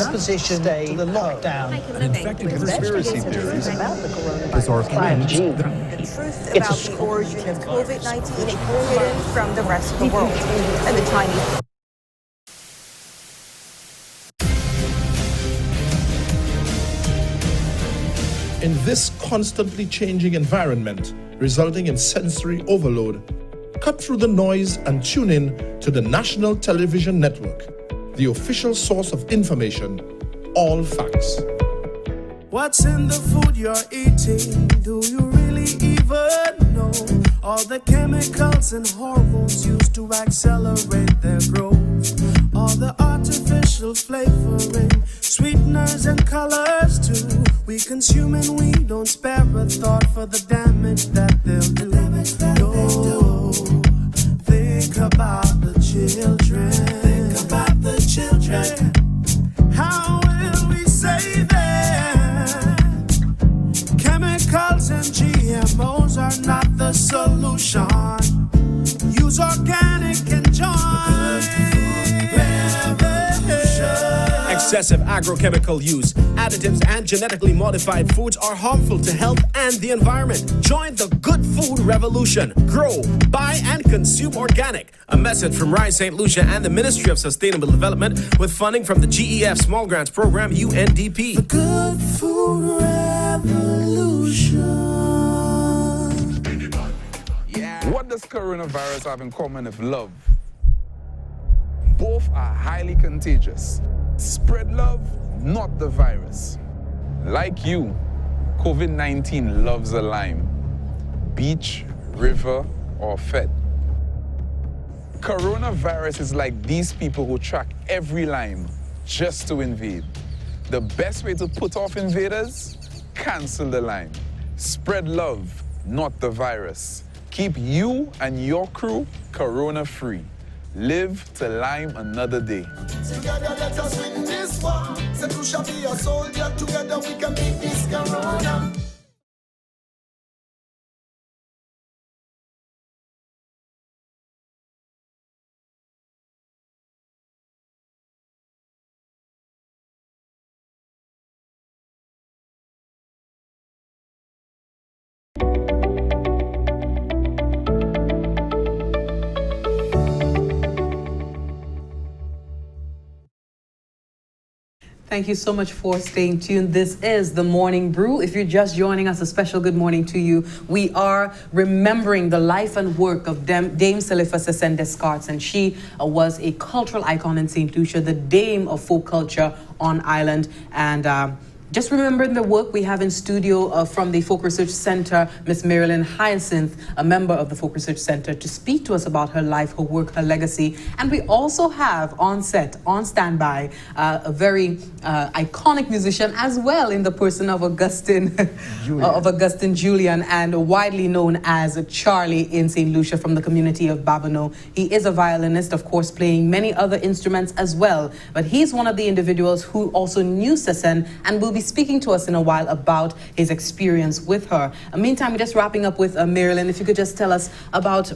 opposition to the lockdown. An infected conspiracy theories about the coronavirus. bizarre claims. The truth about the origin of COVID-19 is hidden from the rest of the world. And the Chinese. In this constantly changing environment, resulting in sensory overload, cut through the noise and tune in to the National Television Network, the official source of information, all facts. What's in the food you're eating? Do you really even know? All the chemicals and hormones used to accelerate their growth. All the artificial flavoring, sweeteners and colors too. We consume and we don't spare a thought for the damage that they'll do. Think about the children. Think about the children. How will we save them? Chemicals and GMOs are not the solution. Use organic and join. Excessive agrochemical use, additives, and genetically modified foods are harmful to health and the environment. Join the good food revolution. Grow, buy, and consume organic. A message from Rise St. Lucia and the Ministry of Sustainable Development with funding from the GEF Small Grants Program, UNDP. The good food revolution. What does coronavirus have in common with love? Both are highly contagious. Spread love, not the virus. Like you, COVID-19 loves a lime. Beach, river, or fed. Coronavirus is like these people who track every lime just to invade. The best way to put off invaders? Cancel the lime. Spread love, not the virus. Keep you and your crew corona-free. Live to lime another day. Together let us win this war. St. Lucia be a soldier. Together we can beat this corona. Thank you so much for staying tuned. This is the Morning Brew. If you're just joining us, a special good morning to you. We are remembering the life and work of Dame Salifa Sesen Descartes, and she was a cultural icon in St. Lucia, the dame of folk culture on island. And just remembering the work we have in studio from the Folk Research Center, Miss Marilyn Hyacinth, a member of the Folk Research Center, to speak to us about her life, her work, her legacy. And we also have on set, on standby, a very iconic musician as well in the person of Augustine Julian, and widely known as Charlie in St. Lucia from the community of Babonneau. He is a violinist, of course, playing many other instruments as well. But he's one of the individuals who also knew Sesen and will be speaking to us in a while about his experience with her. Meantime, we're just wrapping up with Marilyn. If you could just tell us about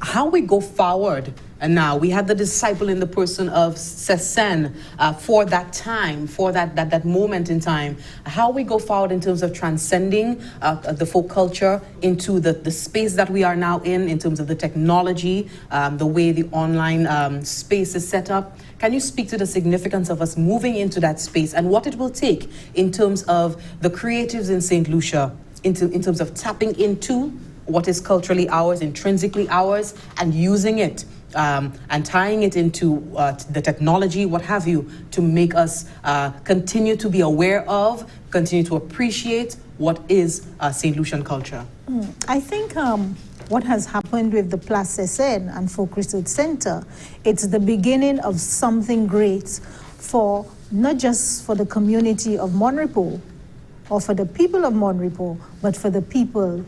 how we go forward. And now we had the disciple in the person of Sesen for that time, for that moment in time. How we go forward in terms of transcending the folk culture into the space that we are now in terms of the technology, the way the online space is set up. Can you speak to the significance of us moving into that space and what it will take in terms of the creatives in St. Lucia, in terms of tapping into what is culturally ours, intrinsically ours, and using it and tying it into the technology, what have you, to make us continue to be aware of, continue to appreciate what is St. Lucian culture? I think what has happened with the Place Sesen and Folk Research Center, it's the beginning of something great for not just for the community of Mon Repos or for the people of Mon Repos, but for the people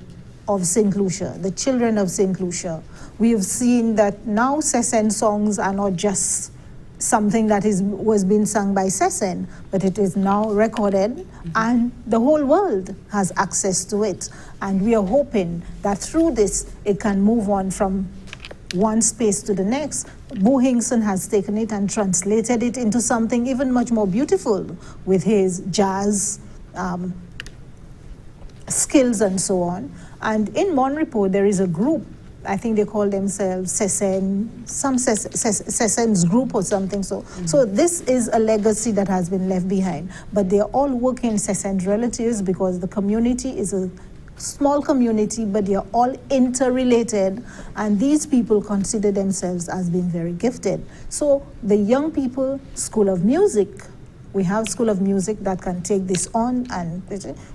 of St. Lucia, the children of St. Lucia. We have seen that now Sesen songs are not just something that was being sung by Sesen, but it is now recorded and the whole world has access to it. And we are hoping that through this, it can move on from one space to the next. Bo Hinkson has taken it and translated it into something even much more beautiful with his jazz skills and so on. And in Monrepo, there is a group, I think they call themselves Sesen, Sesen's group or something. So this is a legacy that has been left behind. But they are all working Sesen's relatives because the community is a small community, but they are all interrelated, and these people consider themselves as being very gifted. So the young people, School of Music, we have School of Music that can take this on, and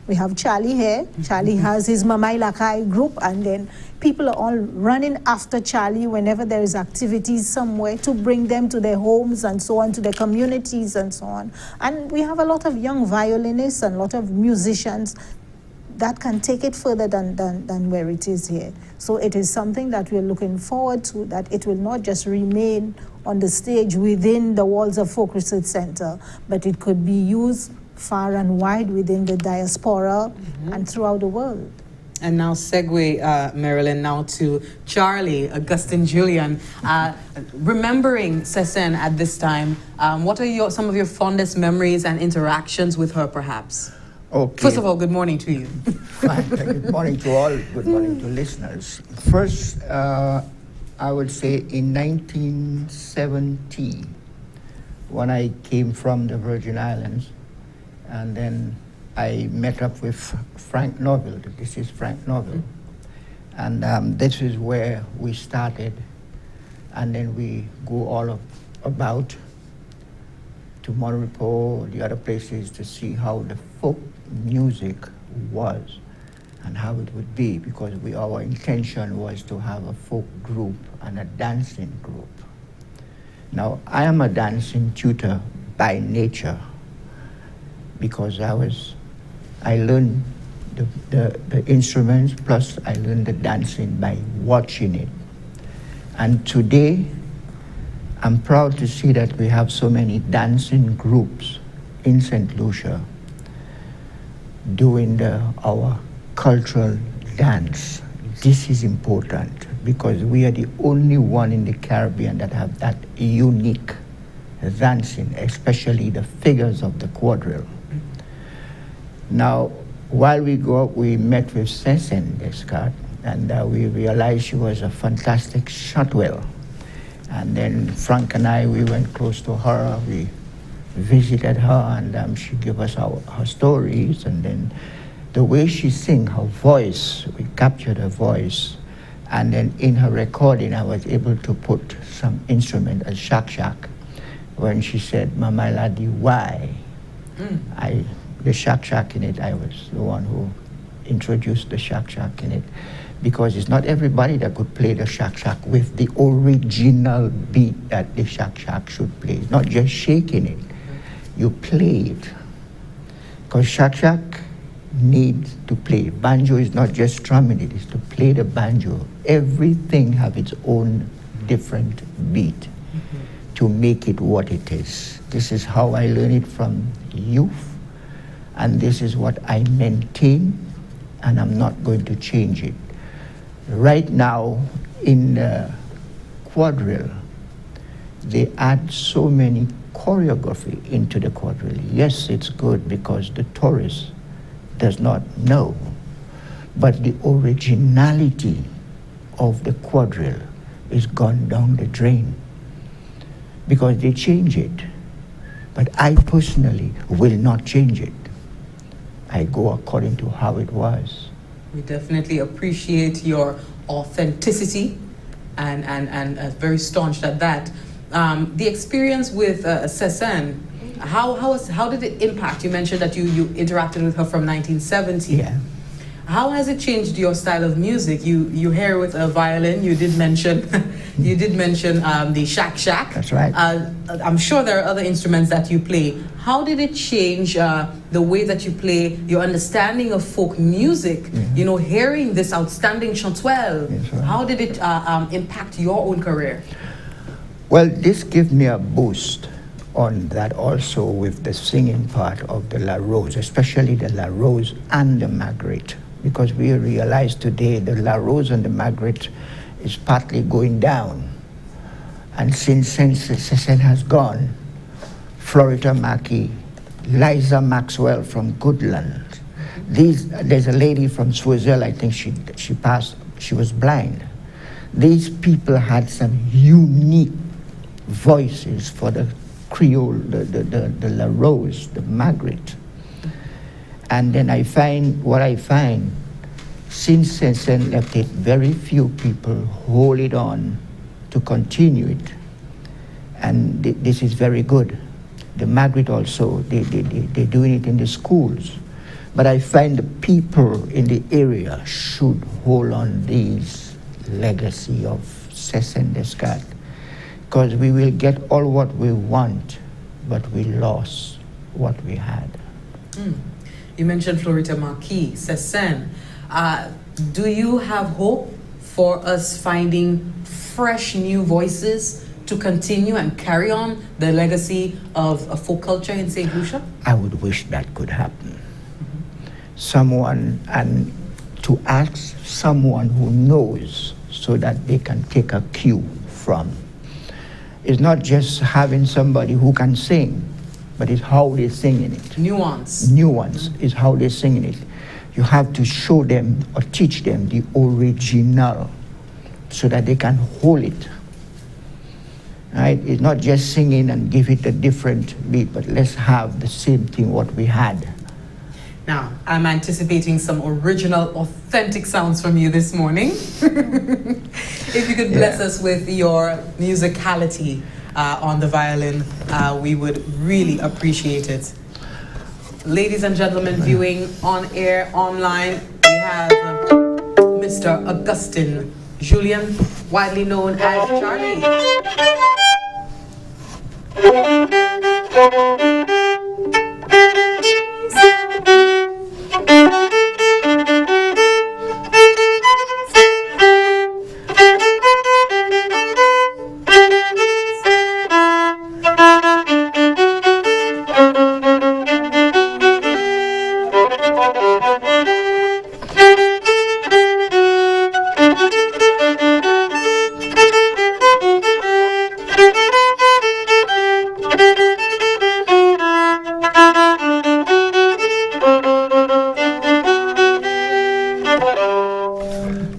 we have Charlie here. Charlie has his Mamai Lakai group, and then people are all running after Charlie whenever there is activities somewhere to bring them to their homes and so on, to their communities and so on. And we have a lot of young violinists and a lot of musicians that can take it further than where it is here. So it is something that we're looking forward to, that it will not just remain on the stage within the walls of Folk Research Center, but it could be used far and wide within the diaspora and throughout the world. And now segue, Marilyn, now to Charlie, Augustine Julian. Remembering Sesen at this time, what are some of your fondest memories and interactions with her, perhaps? Okay. First of all, good morning to you. Fine. Good morning to all. Good morning to listeners. First, I would say in 1970, when I came from the Virgin Islands, and then I met up with Frank Norville. This is Frank Norville. And this is where we started. And then we go all about to Monrepo, the other places, to see how the folk music was and how it would be, because our intention was to have a folk group and a dancing group. Now, I am a dancing tutor by nature because I learned the instruments, plus I learned the dancing by watching it. And today, I'm proud to see that we have so many dancing groups in St. Lucia doing our cultural dance. This is important because we are the only one in the Caribbean that have that unique dancing, especially the figures of the quadrille. Now, while we go up, we met with Sesen Descartes, and we realized she was a fantastic shotwell. And then Frank and I, we went close to her, we visited her, and she gave us her stories, and then the way she sing, her voice, we captured her voice, and then in her recording, I was able to put some instrument, a shak-shak, when she said, "Mama Ladi, why?" The shak-shak in it, I was the one who introduced the shak-shak in it, because it's not everybody that could play the shak-shak with the original beat that the shak-shak should play. It's not just shaking it. You play it. Because shak-shak needs to play. Banjo is not just strumming it, it's to play the banjo. Everything have its own different beat to make it what it is. This is how I learned it from youth, and this is what I maintain, and I'm not going to change it. Right now, in the quadrille, they add so many choreography into the quadrille. Yes, it's good because the tourist does not know, but the originality of the quadrille is gone down the drain because they change it. But I personally will not change it. I go according to how it was. We definitely appreciate your authenticity and very staunch at that. The experience with Sesen, how did it impact? You mentioned that you interacted with her from 1970. Yeah. How has it changed your style of music? You hear with a violin, you did mention You did mention the Shack Shack. That's right. I'm sure there are other instruments that you play. How did it change the way that you play, your understanding of folk music? You know, hearing this outstanding chantuelle, how did it impact your own career? Well, this gave me a boost on that also with the singing part of the La Rose, especially the La Rose and the Margaret, because we realize today the La Rose and the Margaret is partly going down. And since Sesen has gone, Florida Mackey, Liza Maxwell from Goodland, there's a lady from Swaziland, I think she passed, she was blind. These people had some unique voices for the Creole, the La Rose, the Margaret. And then I find, since Sesen left it, very few people hold it on to continue it. And this is very good. The Margaret also, they're doing it in the schools. But I find the people in the area should hold on this legacy of Sesen Descartes, because we will get all what we want, but we lost what we had. You mentioned Florita Marquis, Sesen. Do you have hope for us finding fresh new voices to continue and carry on the legacy of folk culture in St. Lucia? I would wish that could happen. Someone, and to ask someone who knows so that they can take a cue from. It's not just having somebody who can sing, but it's how they're singing it. Nuance. Nuance is how they're singing it. You have to show them or teach them the original so that they can hold it. Right? It's not just singing and give it a different beat, but let's have the same thing what we had. Now, I'm anticipating some original, authentic sounds from you this morning. If you could bless us with your musicality on the violin, we would really appreciate it. Ladies and gentlemen, viewing on air, online, we have Mr. Augustin Julien, widely known as Charlie.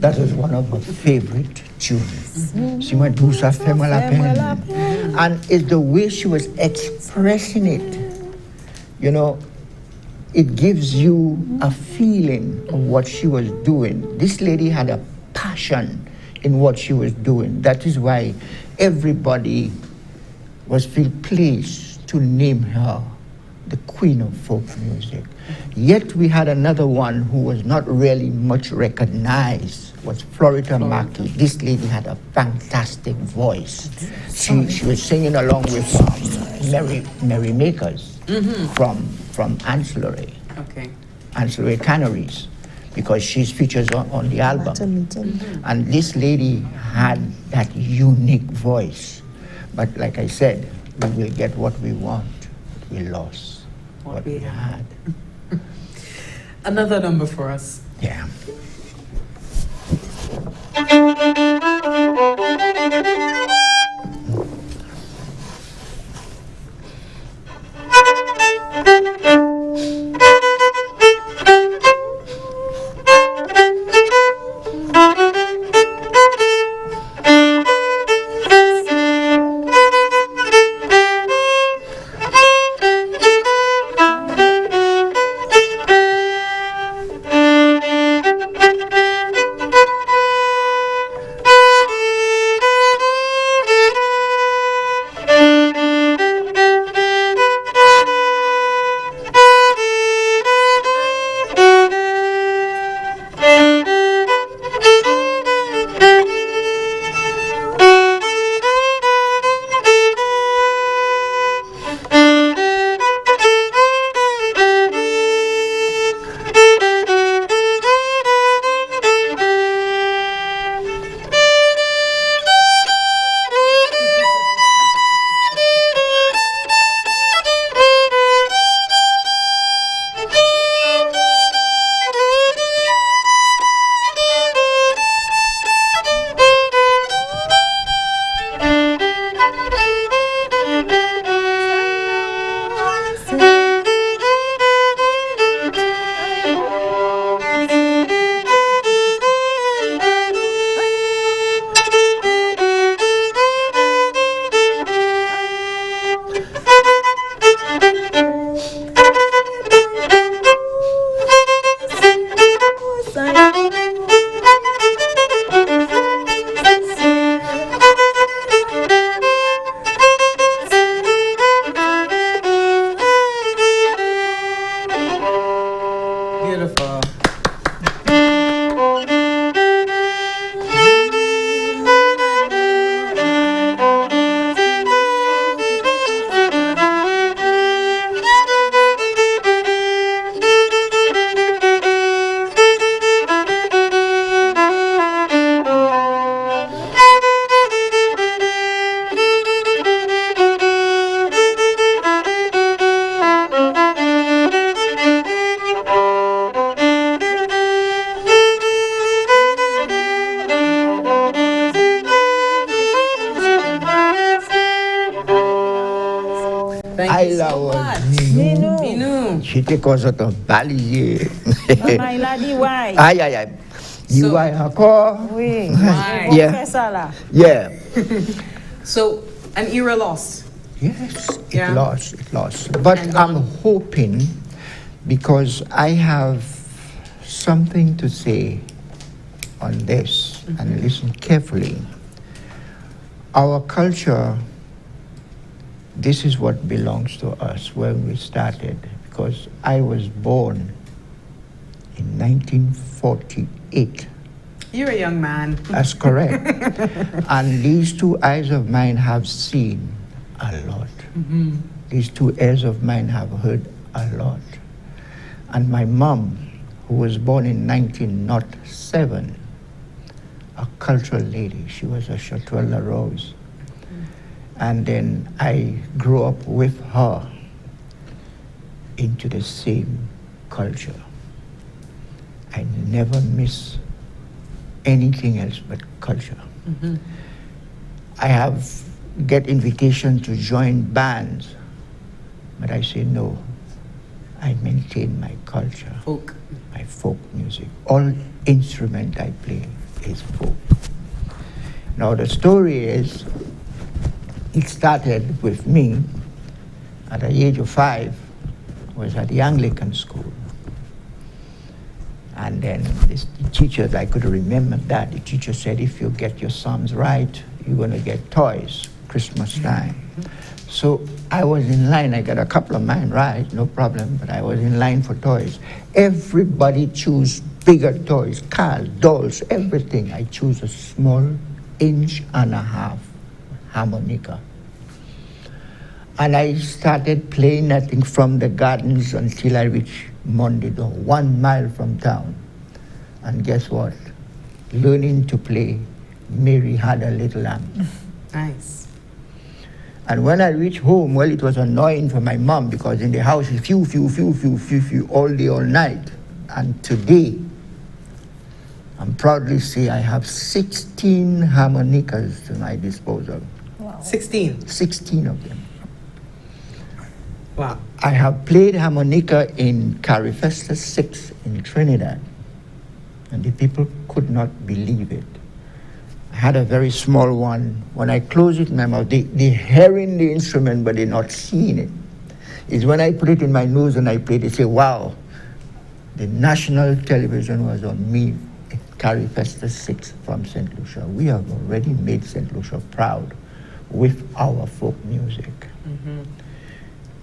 That was one of my favorite tunes. She went to sa femme la peine. And it's the way she was expressing it. You know, it gives you a feeling of what she was doing. This lady had a passion in what she was doing. That is why everybody was feel pleased to name her the queen of folk music. Yet we had another one who was not really much recognized, was Florita Mackey. This lady had a fantastic voice. She was singing along with Merry Makers from Ancillary. Okay. Ancillary Canaries, because she's features on the album. And this lady had that unique voice. But like I said, we will get what we want. We lost what we had. Another number for us. Yeah. Thank I you so love much. Minou. She take us out of Bali. My lady, why? Aye. You are a call. Oui. Yeah. Yeah. So, an era lost. Yes, it lost. But I'm hoping, because I have something to say on this, and listen carefully. Our culture, this is what belongs to us when we started, because I was born in 1948. You're a young man. That's correct. And these two eyes of mine have seen a lot. These two ears of mine have heard a lot. And my mom, who was born in 1907, a cultural lady, she was a Chateau La Rose. And then I grew up with her into the same culture. I never miss anything else but culture. I get invitation to join bands, but I say no. I maintain my culture, my folk music. All instrument I play is folk. Now the story is, it started with me at the age of 5. I was at the Anglican school. And then the teachers, I could remember that. The teacher said, if you get your psalms right, you're going to get toys, Christmas time. So I was in line. I got a couple of mine right, no problem, but I was in line for toys. Everybody choose bigger toys, cars, dolls, everything. I choose a small 1.5-inch harmonica. And I started playing that thing from the gardens until I reached Mondido, 1 mile from town. And guess what? Learning to play Mary Had a Little Lamb. Nice. And when I reached home, well, it was annoying for my mom, because in the house, few, all day, all night. And today, I'm proudly say I have 16 harmonicas to my disposal. Wow. 16? 16 of them. Wow. I have played harmonica in Carifesta 6 in Trinidad, and the people could not believe it. I had a very small one. When I close it in my mouth, they're hearing the instrument, but they're not seeing it. It's when I put it in my nose and I play, they say, wow, the national television was on me, Carifesta 6 from St. Lucia. We have already made St. Lucia proud with our folk music.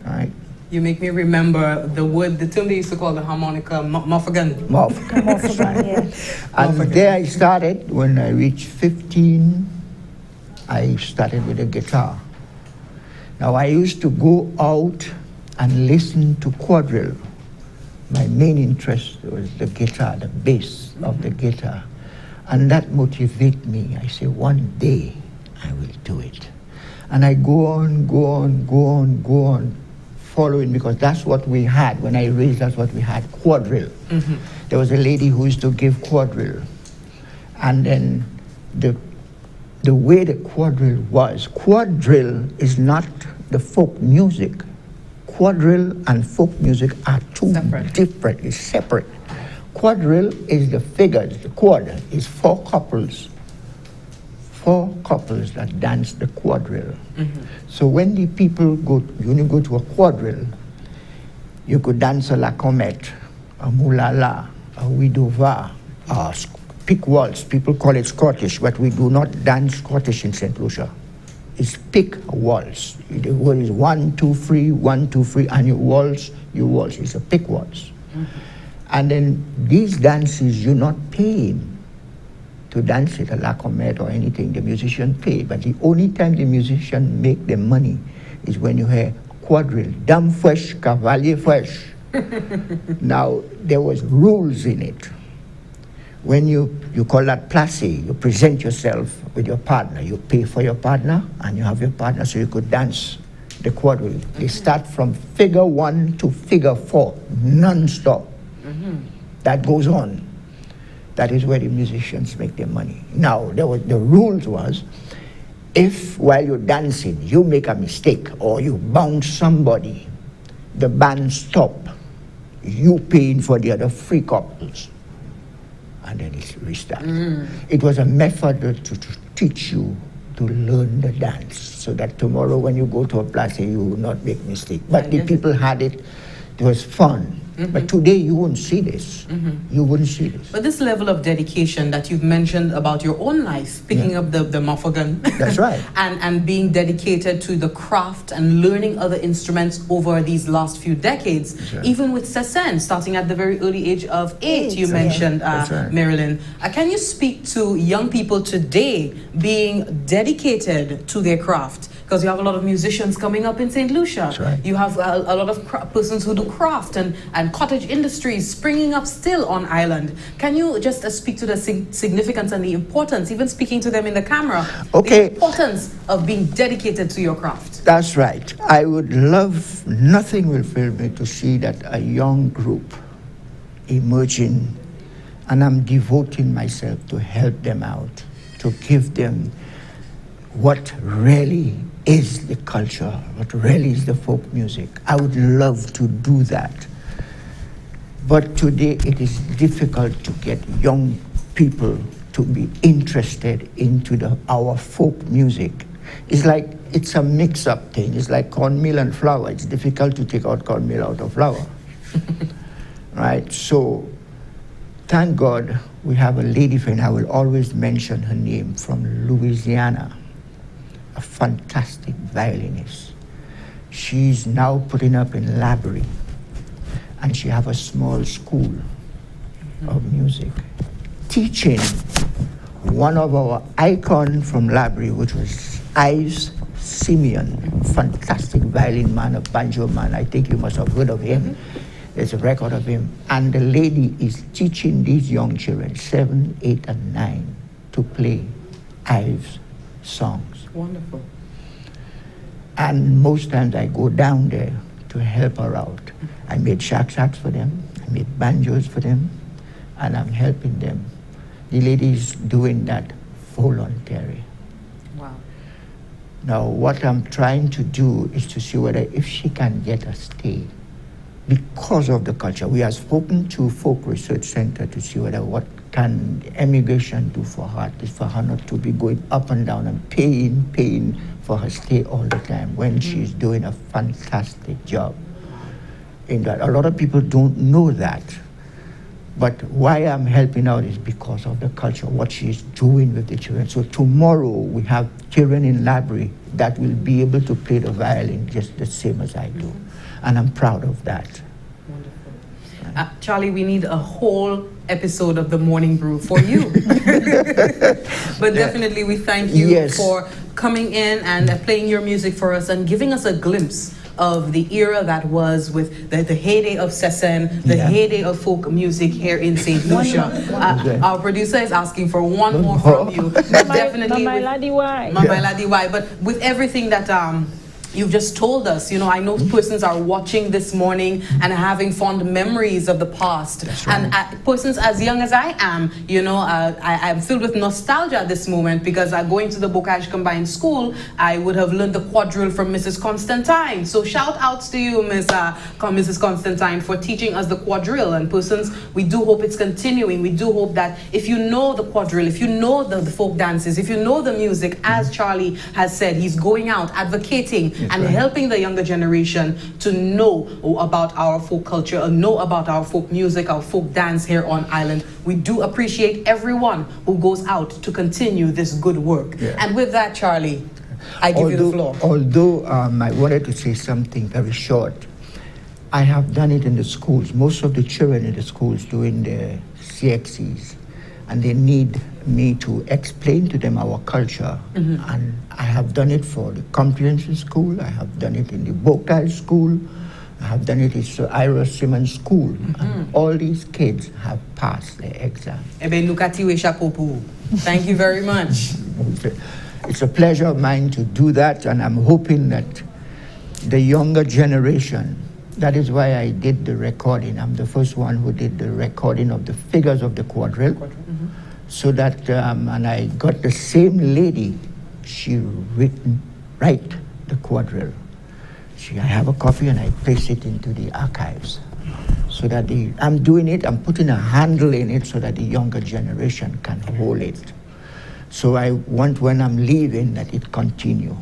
Right. You make me remember the wood, the term they used to call the harmonica, muffagan. Muffagan, yeah. And there I started. When I reached 15, I started with a guitar. Now I used to go out and listen to quadrille. My main interest was the guitar, the bass of the guitar. And that motivated me. I say, one day I will do it. And I go on, following, because that's what we had. When I raised, that's what we had, quadrille. There was a lady who used to give quadrille. And then the way the quadrille is not the folk music. Quadrille and folk music are two different, it's separate. Quadrille is the figures, the quad is 4 couples. 4 couples that dance the quadrille. So when the people when you go to a quadrille, you could dance a la comète, a moulala, a widova, a pick waltz. People call it Scottish, but we do not dance Scottish in St. Lucia. It's pick waltz. The word is 1, 2, 3, 1, 2, 3, and you waltz. It's a pick waltz. And then these dances, you're not paying to dance it, a la comète or anything. The musician pay, but the only time the musician make the money is when you hear quadrille, dame fresh, cavalier fresh. Now, there was rules in it. When you call that place, you present yourself with your partner. You pay for your partner, and you have your partner so you could dance the quadrille. They start from figure 1 to figure 4, non-stop. That goes on. That is where the musicians make their money. Now, the rules was, if while you're dancing you make a mistake or you bounce somebody, the band stop, you paying for the other free couples, and then it restarts. It was a method to teach you to learn the dance, so that tomorrow when you go to a place you will not make mistake. But the people had it. It was fun. But today you wouldn't see this. You wouldn't see this. But this level of dedication that you've mentioned about your own life, picking up the maffagun. That's right. and being dedicated to the craft and learning other instruments over these last few decades, right. even with Sesen, starting at the very early age of 8, you mentioned, right. Marilyn. Can you speak to young people today being dedicated to their craft? Because you have a lot of musicians coming up in St. Lucia. Right. You have a lot of persons who do craft and cottage industries springing up still on island. Can you just speak to the significance and the importance, even speaking to them in the camera, okay. the importance of being dedicated to your craft? That's right. I would love, nothing will fill me to see that a young group emerging, and I'm devoting myself to help them out, to give them what really is the culture, what really is the folk music. I would love to do that. But today it is difficult to get young people to be interested into our folk music. It's like, it's a mix-up thing. It's like cornmeal and flour. It's difficult to take out cornmeal out of flour. Right? So, thank God we have a lady friend, I will always mention her name, from Louisiana. A fantastic violinist. She's now putting up in Labrie, and she have a small school of music, teaching one of our icons from Labrie, which was Ives Simeon, fantastic violin man, a banjo man. I think you must have heard of him. There's a record of him. And the lady is teaching these young children, 7, 8, and 9, to play Ives songs. Wonderful. And most times I go down there to help her out. I made shaks for them, I made banjos for them, and I'm helping them. The lady is doing that voluntary. Wow. Now what I'm trying to do is to see whether if she can get a stay because of the culture. We have spoken to Folk Research Center to see whether what can immigration do for her, is for her not to be going up and down and paying for her stay all the time when she's doing a fantastic job in that. A lot of people don't know that. But why I'm helping out is because of the culture, what she's doing with the children. So tomorrow we have children in Labrie that will be able to play the violin just the same as I do. And I'm proud of that. Charlie, we need a whole episode of the Morning Brew for you. But definitely we thank you for coming in and playing your music for us and giving us a glimpse of the era that was with the heyday of Sesen, the heyday of folk music here in St. Lucia. Our producer is asking for one more from you. But definitely Mama Ladi Why. Mama Ladi Why. But with everything that you've just told us, you know, I know persons are watching this morning and having fond memories of the past. That's right. And persons as young as I am, you know, I'm filled with nostalgia at this moment because going to the Bocage Combined School, I would have learned the quadrille from Mrs. Constantine. So shout outs to you, Mrs. Constantine, for teaching us the quadrille. And persons, we do hope it's continuing. We do hope that if you know the quadrille, if you know the folk dances, if you know the music, as Charlie has said, he's going out advocating and helping the younger generation to know about our folk culture, know about our folk music, our folk dance here on island. We do appreciate everyone who goes out to continue this good work. And with that, Charlie, I give you the floor. Although I wanted to say something very short, I have done it in the schools. Most of the children in the schools doing their CXCs, and they need me to explain to them our culture. And I have done it for the comprehensive school, I have done it in the Bocage school, I have done it in Sir Ira Simmons school. And all these kids have passed their exam. Thank you very much. It's a pleasure of mine to do that, and I'm hoping that the younger generation, that is why I did the recording. I'm the first one who did the recording of the figures of the quadrille. So that, and I got the same lady, she write the quadrille. I have a copy and I place it into the archives. So that I'm doing it, I'm putting a handle in it so that the younger generation can hold it. So I want when I'm leaving that it continue.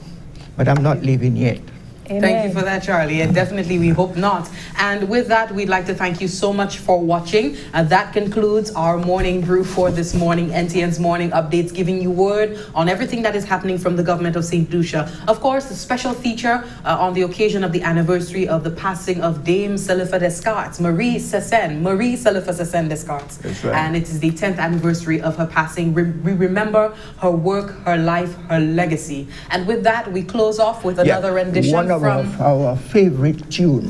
But I'm not leaving yet. Amen. Thank you for that, Charlie, and definitely we hope not. And with that, we'd like to thank you so much for watching. That concludes our morning brew for this morning, NTN's morning updates, giving you word on everything that is happening from the government of St. Lucia. Of course, a special feature on the occasion of the anniversary of the passing of Dame Selifa Descartes, Marie Selifa Sessen Descartes. That's right. And it is the 10th anniversary of her passing. We remember her work, her life, her legacy. And with that, we close off with another rendition. One of our favorite tune.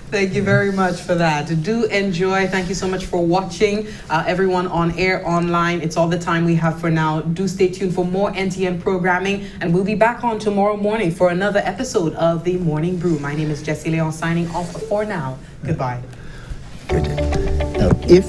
Thank you very much for that. Do enjoy. Thank you so much for watching. Everyone on air, online. It's all the time we have for now. Do stay tuned for more NTN programming, and we'll be back on tomorrow morning for another episode of the Morning Brew. My name is Jessie Leon, signing off for now. Goodbye. Good. Now, if